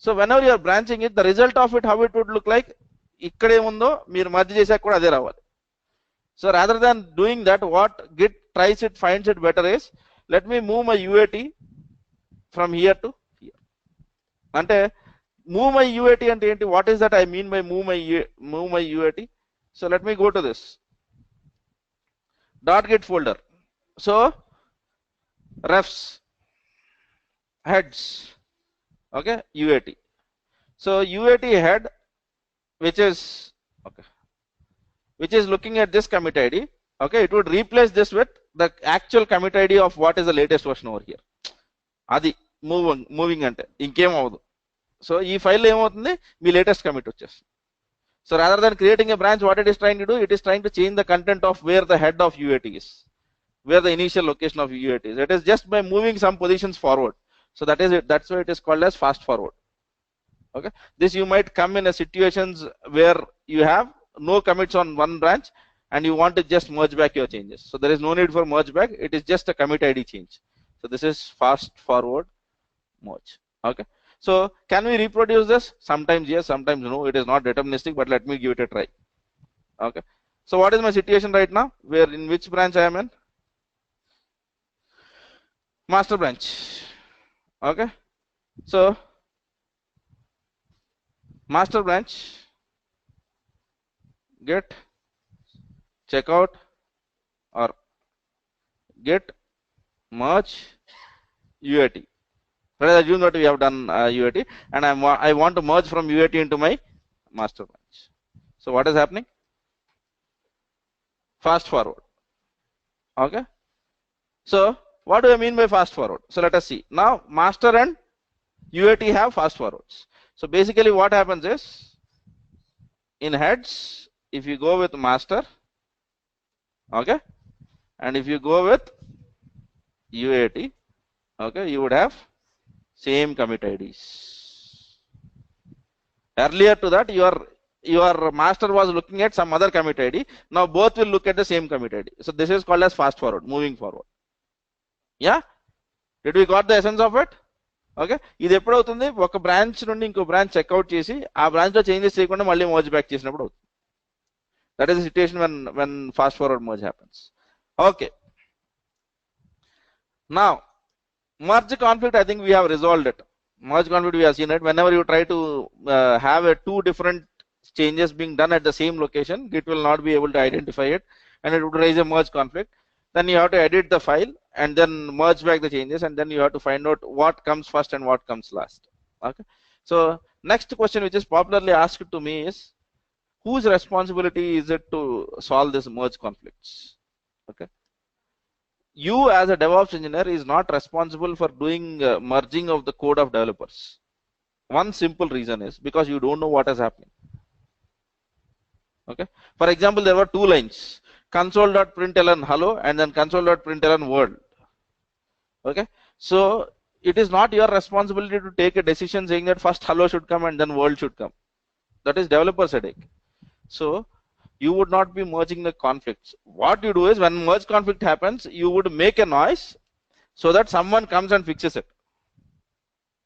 So whenever you are branching it, the result of it, how it would look like, ikkade undo meer merge chesaక kuda ade ravali. So rather than doing that, what Git tries it, finds it better is, let me move my UAT from here to here. Ante move my UAT ante enti, what is that I mean by move my UAT? So let me go to this .git folder. So refs heads, okay, UAT. So UAT head, which is okay, which is looking at this commit ID. Okay, it would replace this with the actual commit ID of what is the latest version over here. Adi moving ante inkem avadu. So ee file ఏమవుతుంది, మీ latest commit వచ్చేస్తుంది. So rather than creating a branch, what it is trying to do, it is trying to change the content of where the head of UAT is, where the initial location of UAT is. It is just by moving some positions forward. So that is it. That's why it is called as fast forward. Okay, this you might come in a situations where you have no commits on one branch and you want to just merge back your changes. So there is no need for merge back. It is just a commit ID change. So this is fast forward merge. Okay, so can we reproduce this? Sometimes yes, sometimes no. It is not deterministic, but let me give it a try. Okay, so what is my situation right now? Where, in which branch I am in? Master branch. Okay, so master branch, get checkout or get merge UAT. Let us assume that we have done UAT, and I want to merge from UAT into my master branch. So what is happening? Fast forward. Okay, so what do I mean by fast forward? So let us see. Now master and UAT have fast forwards. So basically what happens is, in heads, if you go with master, okay, and if you go with UAT, okay, you would have same commit IDs. Earlier to that, your master was looking at some other commit ID. Now both will look at the same commit ID. So this is called as fast forward, moving forward. Yeah, did we got the essence of it? Okay, ఇది ఎప్పుడు అవుతుంది, ఒక branch నుండి ఇంకో branch checkout చేసి ఆ branch లో changes చేయకుండా మళ్ళీ మర్జ్ బ్యాక్ చేసినప్పుడు అవుతుంది. That is the situation when fast forward merge happens. Okay, now merge conflict, I think we have resolved it. Merge conflict, we have seen it. Whenever you try to have two different changes being done at the same location, Git will not be able to identify it and it would raise a merge conflict. Then you have to edit the file and then merge back the changes, and then you have to find out what comes first and what comes last. Okay, so next question which is popularly asked to me is, whose responsibility is it to solve this merge conflicts? Okay. You as a DevOps engineer is not responsible for doing merging of the code of developers. One simple reason is because you don't know what is happening. Okay. For example, there were two lines, console.println hello and then console.println world. Okay. So it is not your responsibility to take a decision saying that first hello should come and then world should come. That is developer's headache. So you would not be merging the conflicts. What you do is when merge conflict happens, you would make a noise so that someone comes and fixes it.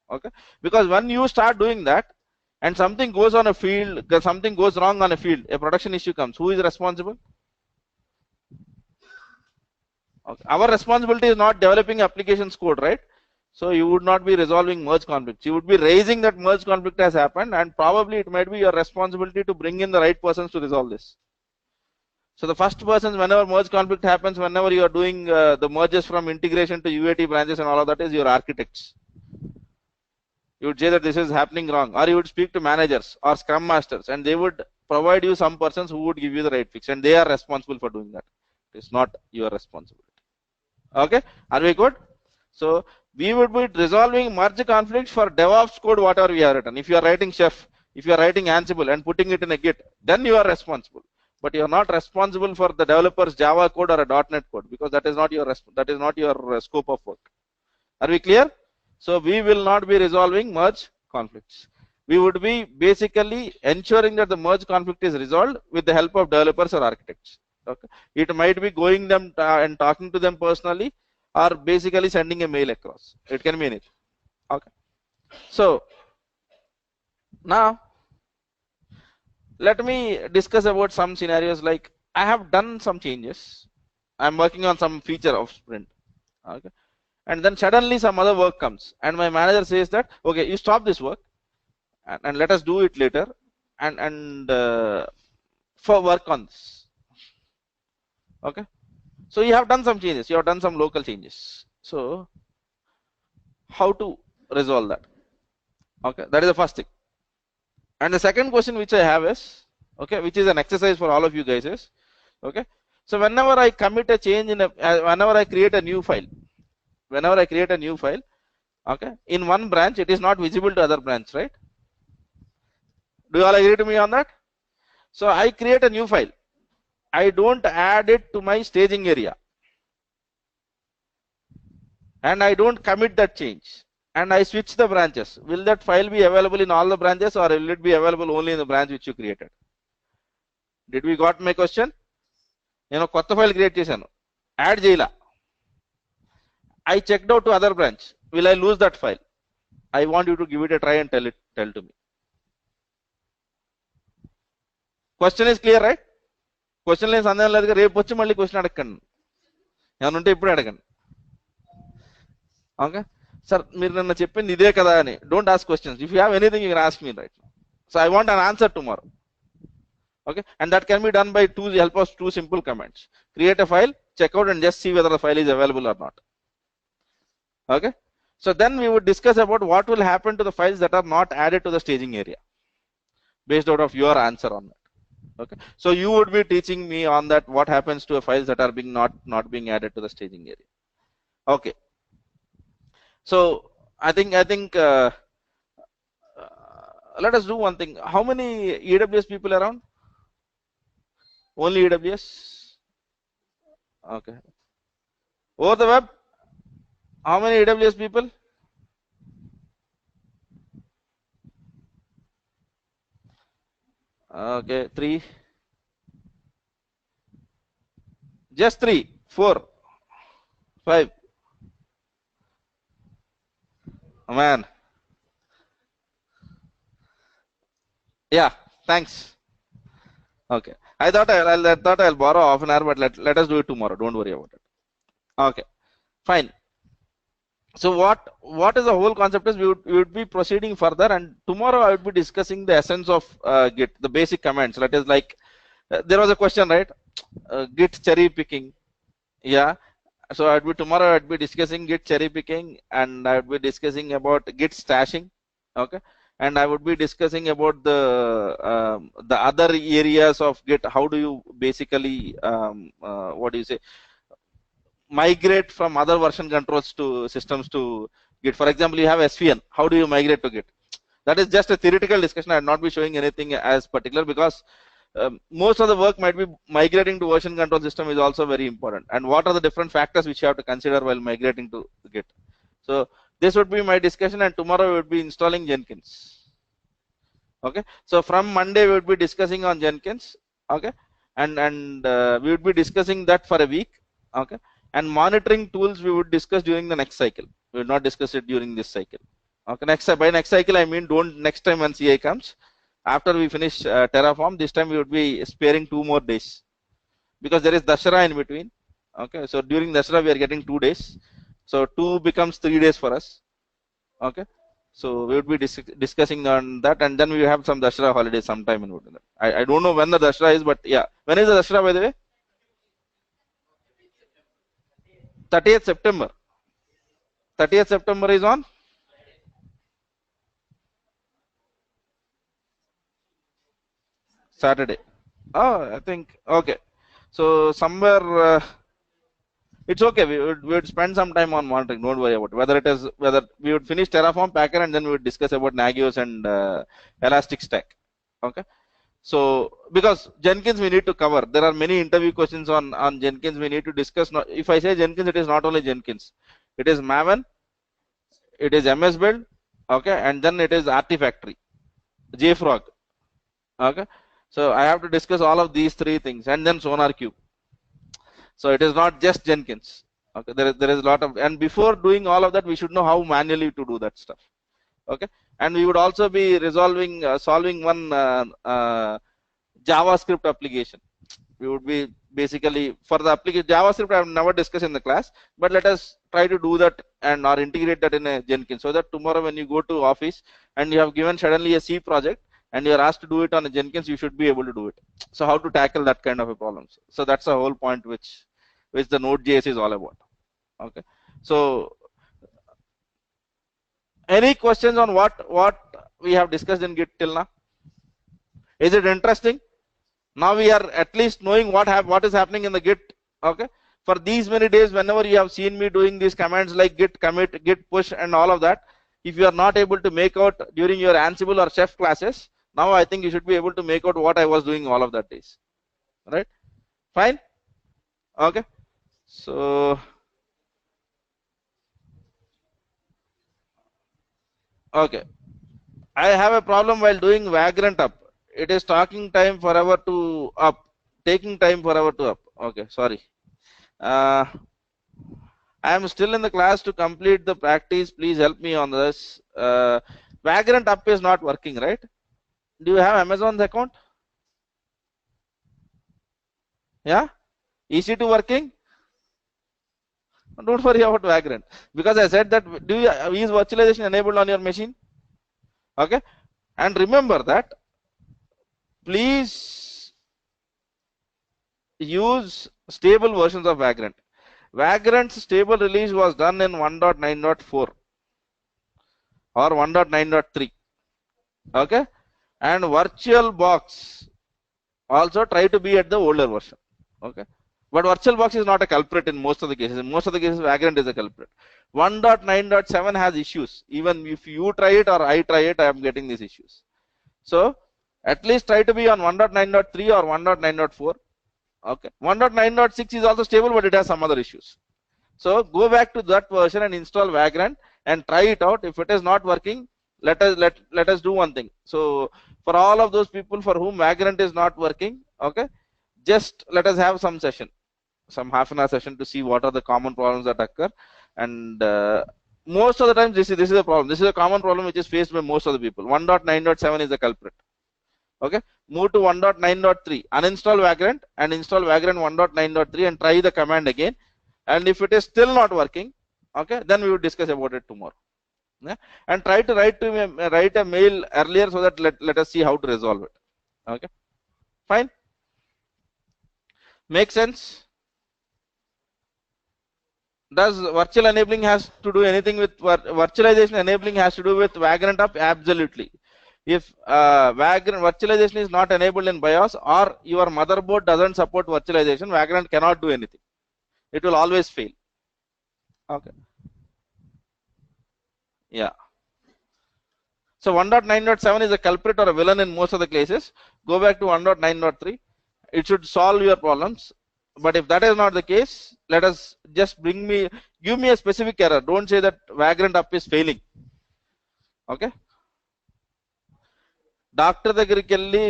Okay, because when you start doing that and something goes on a field, something goes wrong on a field, a production issue comes, who is responsible? Okay. Our responsibility is not developing applications code, right? So you would not be resolving merge conflicts. You would be raising that merge conflict has happened, and probably it might be your responsibility to bring in the right persons to resolve this. So the first person, whenever merge conflict happens, whenever you are doing the merges from integration to UAT branches and all of that, is your architects. You would say that this is happening wrong, or you would speak to managers or scrum masters, and they would provide you some persons who would give you the right fix, and they are responsible for doing that. It's not your responsibility. Okay, are we good? So we would be resolving merge conflicts for DevOps code, whatever we have written. If you are writing Chef, if you are writing Ansible and putting it in a Git, then you are responsible. But you are not responsible for the developer's Java code or a .NET code, because that is not your scope of work. Are we clear? So we will not be resolving merge conflicts. We would be basically ensuring that the merge conflict is resolved with the help of developers or architects. Okay. It might be going them and talking to them personally, or basically sending a mail across. It can be anything. Okay. So now let me discuss about some scenarios. Like I have done some changes. I'm working on some feature of Sprint. Okay. And then suddenly some other work comes, and my manager says that, okay, you stop this work and let us do it later, and for work on this. Okay. So you have done some changes. You have done some local changes. So how to resolve that? Okay. That is the first thing. And the second question which I have is, okay, which is an exercise for all of you guys is, okay, so whenever I commit a change whenever I create a new file, okay, in one branch, it is not visible to other branch, right? Do you all agree to me on that? So I create a new file. I don't add it to my staging area, and I don't commit that change, and I switch the branches. Will that file be available in all the branches, or will it be available only in the branch which you created? Did we got my question? కొత్త file create చేశాను, add చేయలా. I checked out to other branch. Will I lose that file? I want you to give it a try and tell to me. Question is clear, right? Question is సందేహం లేదు. రేపు వచ్చి మళ్ళీ question అడగండి. ఏమన్నా ఉంటే ఇప్పుడు అడగండి. ఓకే సార్, మీరు నిన్న చెప్పింది ఇదే కదా అని. Don't ask questions. If you have anything you can ask me right now. So I want an answer tomorrow. Okay, and that can be done by help of two simple commands. Create a file, check out, and just see whether the file is available or not. Okay, so then we would discuss about what will happen to the files that are not added to the staging area based out of your answer on that. Okay, so you would be teaching me on that, what happens to the files that are being not being added to the staging area. Okay, so I think let us do one thing. How many AWS people around? Only AWS? Okay. Over the web, how many AWS people? Okay, 3. Just 3, 4, 5. Oh, man. Yeah, thanks. Okay. I thought I'll borrow half an hour, but let us do it tomorrow. Don't worry about it. Okay, fine. So what is the whole concept is we would be proceeding further, and tomorrow I would be discussing the essence of Git, the basic commands. That is like there was a question, right? Git cherry picking. Yeah. So tomorrow I'd be discussing Git cherry picking, and I would be discussing about Git stashing. Okay. and I would be discussing about the other areas of Git. How do you basically what do you say, migrate from other version controls to systems to Git? For example, you have SVN. How do you migrate to Git? That is just a theoretical discussion. I will not be showing anything as particular, because most of the work might be migrating to version control system is also very important. And what are the different factors which you have to consider while migrating to Git? So this would be my discussion, and tomorrow we would be installing Jenkins. Okay, so from Monday we would be discussing on Jenkins. Okay, and we would be discussing that for a week. Okay, and monitoring tools we would discuss during the next cycle. We will not discuss it during this cycle. Okay, by next cycle I mean don't next time when CI comes. After we finish Terraform, this time we would be sparing 2 more days, because there is Dussehra in between. Okay, so during Dussehra we are getting 2 days, so 2 becomes 3 days for us. Okay, so we would be discussing on that, and then we have some Dussehra holidays sometime in between. I don't know when the Dussehra is, but yeah, when is the Dussehra, by the way? 30th September. 30th September is on Saturday. Oh, I think okay. So somewhere it's okay. We would spend some time on monitoring. Don't worry about it. Whether we would finish Terraform, Packer, and then we would discuss about Nagios and Elastic Stack. Okay. So because Jenkins we need to cover. There are many interview questions on Jenkins we need to discuss. If I say Jenkins, it is not only Jenkins. It is Maven, it is MS Build, okay, and then it is Artifactory, JFrog. Okay. So I have to discuss all of these 3 things, and then SonarQube. So it is not just Jenkins. Okay, there is a lot of, and before doing all of that, we should know how manually to do that stuff. Okay, and we would also be solving one JavaScript application. We would be basically for the application JavaScript. I have never discussed in the class, but let us try to do that or integrate that in a Jenkins, so that tomorrow when you go to office and you have given suddenly a C project and you are asked to do it on a Jenkins, you should be able to do it. So how to tackle that kind of a problem? So that's the whole point which the Node.js is all about. Okay, so any questions on what we have discussed in Git till now? Is it interesting? Now we are at least knowing what is happening in the Git. Okay, for these many days, whenever you have seen me doing these commands like git commit, git push, and all of that, if you are not able to make out during your Ansible or Chef classes, now I think you should be able to make out what I was doing all of that days. Right? Fine. Okay. So okay, I have a problem while doing Vagrant up. It is taking time forever to up. Okay, sorry. I am still in the class to complete the practice. Please help me on this. Vagrant up is not working, right? Do you have Amazon's account? Yeah? EC2 working? Don't worry about Vagrant, because I said that is virtualization enabled on your machine? Okay, and remember that please use stable versions of Vagrant. Vagrant's stable release was done in 1.9.4 or 1.9.3. Okay, and VirtualBox also try to be at the older version. Okay, but VirtualBox is not a culprit in most of the cases. In most of the cases, Vagrant is a culprit. 1.9.7 has issues. Even if you try it or I try it, I am getting these issues. So at least try to be on 1.9.3 or 1.9.4. Okay, 1.9.6 is also stable, but it has some other issues. So go back to that version and install Vagrant and try it out. If it is not working, let us do one thing. So for all of those people for whom Vagrant is not working, okay, just let us have some session, some half-an-hour session to see what are the common problems that occur. And most of the times this is a problem. This is a common problem which is faced by most of the people. 1.9.7 is the culprit. Okay, move to 1.9.3, uninstall Vagrant and install Vagrant 1.9.3 and try the command again. And if it is still not working, okay, then we will discuss about it tomorrow. Yeah? And try to write a mail earlier so that let us see how to resolve it. Okay, fine. Make sense? Does virtual enabling has to do anything with virtualization enabling has to do with Vagrant up? Absolutely. if Vagrant virtualization is not enabled in BIOS, or your motherboard doesn't support virtualization, Vagrant cannot do anything. It will always fail. Okay. Yeah. So 1.9.7 is a culprit or a villain in most of the cases. Go back to 1.9.3. It should solve your problems. But if that is not the case, let us just give me a specific error. Don't say that Vagrant up is failing. Okay. Doctor దగ్గరికి వెళ్ళి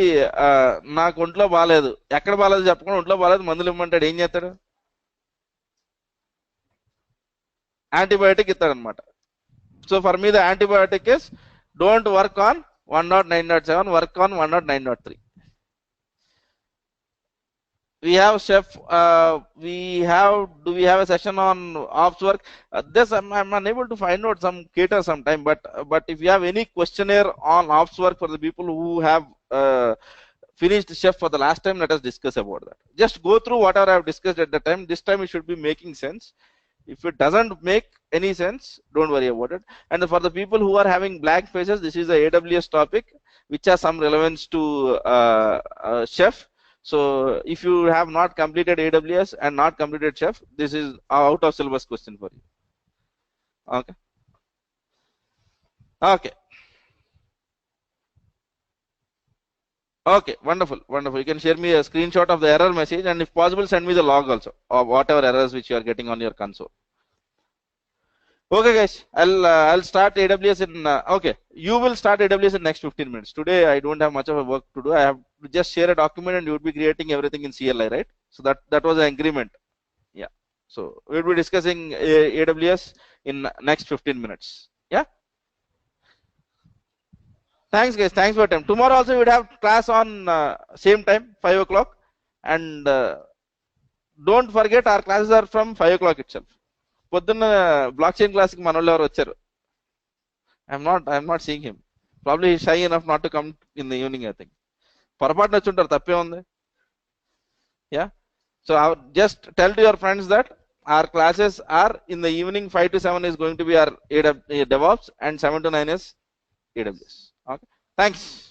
నాకు ఒంట్లో బాగాలేదు, ఎక్కడ బాగాలేదు చెప్పకుండా ఒంట్లో బాగాలేదు మందులు ఇమ్మంటాడు, ఏం చేస్తాడు? యాంటీబయాటిక్ ఇస్తాడనమాట. So for me the antibiotic is don't work on 1.9.7, work on 1.9.3. We have chef, do we have a session on ops work? This I'm unable to find out some cater sometime, but if you have any questionnaire on ops work for the people who have finished chef for the last time, let us discuss about that. Just go through whatever I have discussed at the time. This time it should be making sense. If it doesn't make any sense, don't worry about it. And for the people who are having blank faces, this is the AWS topic which has some relevance to chef. So if you have not completed AWS and not completed chef, this is out of syllabus question for you. Okay. Okay. Okay, wonderful, wonderful. You can share me a screenshot of the error message, and if possible send me the log also of whatever errors which you are getting on your console. Okay guys, I'll start AWS in okay, you will start AWS in next 15 minutes. Today I don't have much of a work to do. I have to just share a document and you would be creating everything in CLI, right? So that was an agreement. Yeah, so we'll be discussing AWS in next 15 minutes. Yeah, thanks guys, thanks for your time. Tomorrow also we would have class on same time, 5 o'clock, and don't forget our classes are from 5 o'clock itself. పొద్దున్న block chain క్లాస్కి మన వాళ్ళు ఎవరు వచ్చారు? I'm not seeing him. Probably shy enough not to come in the evening. I think పొరపాటున వచ్చి ఉంటారు, తప్పే ఉంది. Yeah, so just tell to your friends that our classes are in the evening. 5 to 7 is going to be our DevOps and 7 to 9 is AWS. Okay, thanks.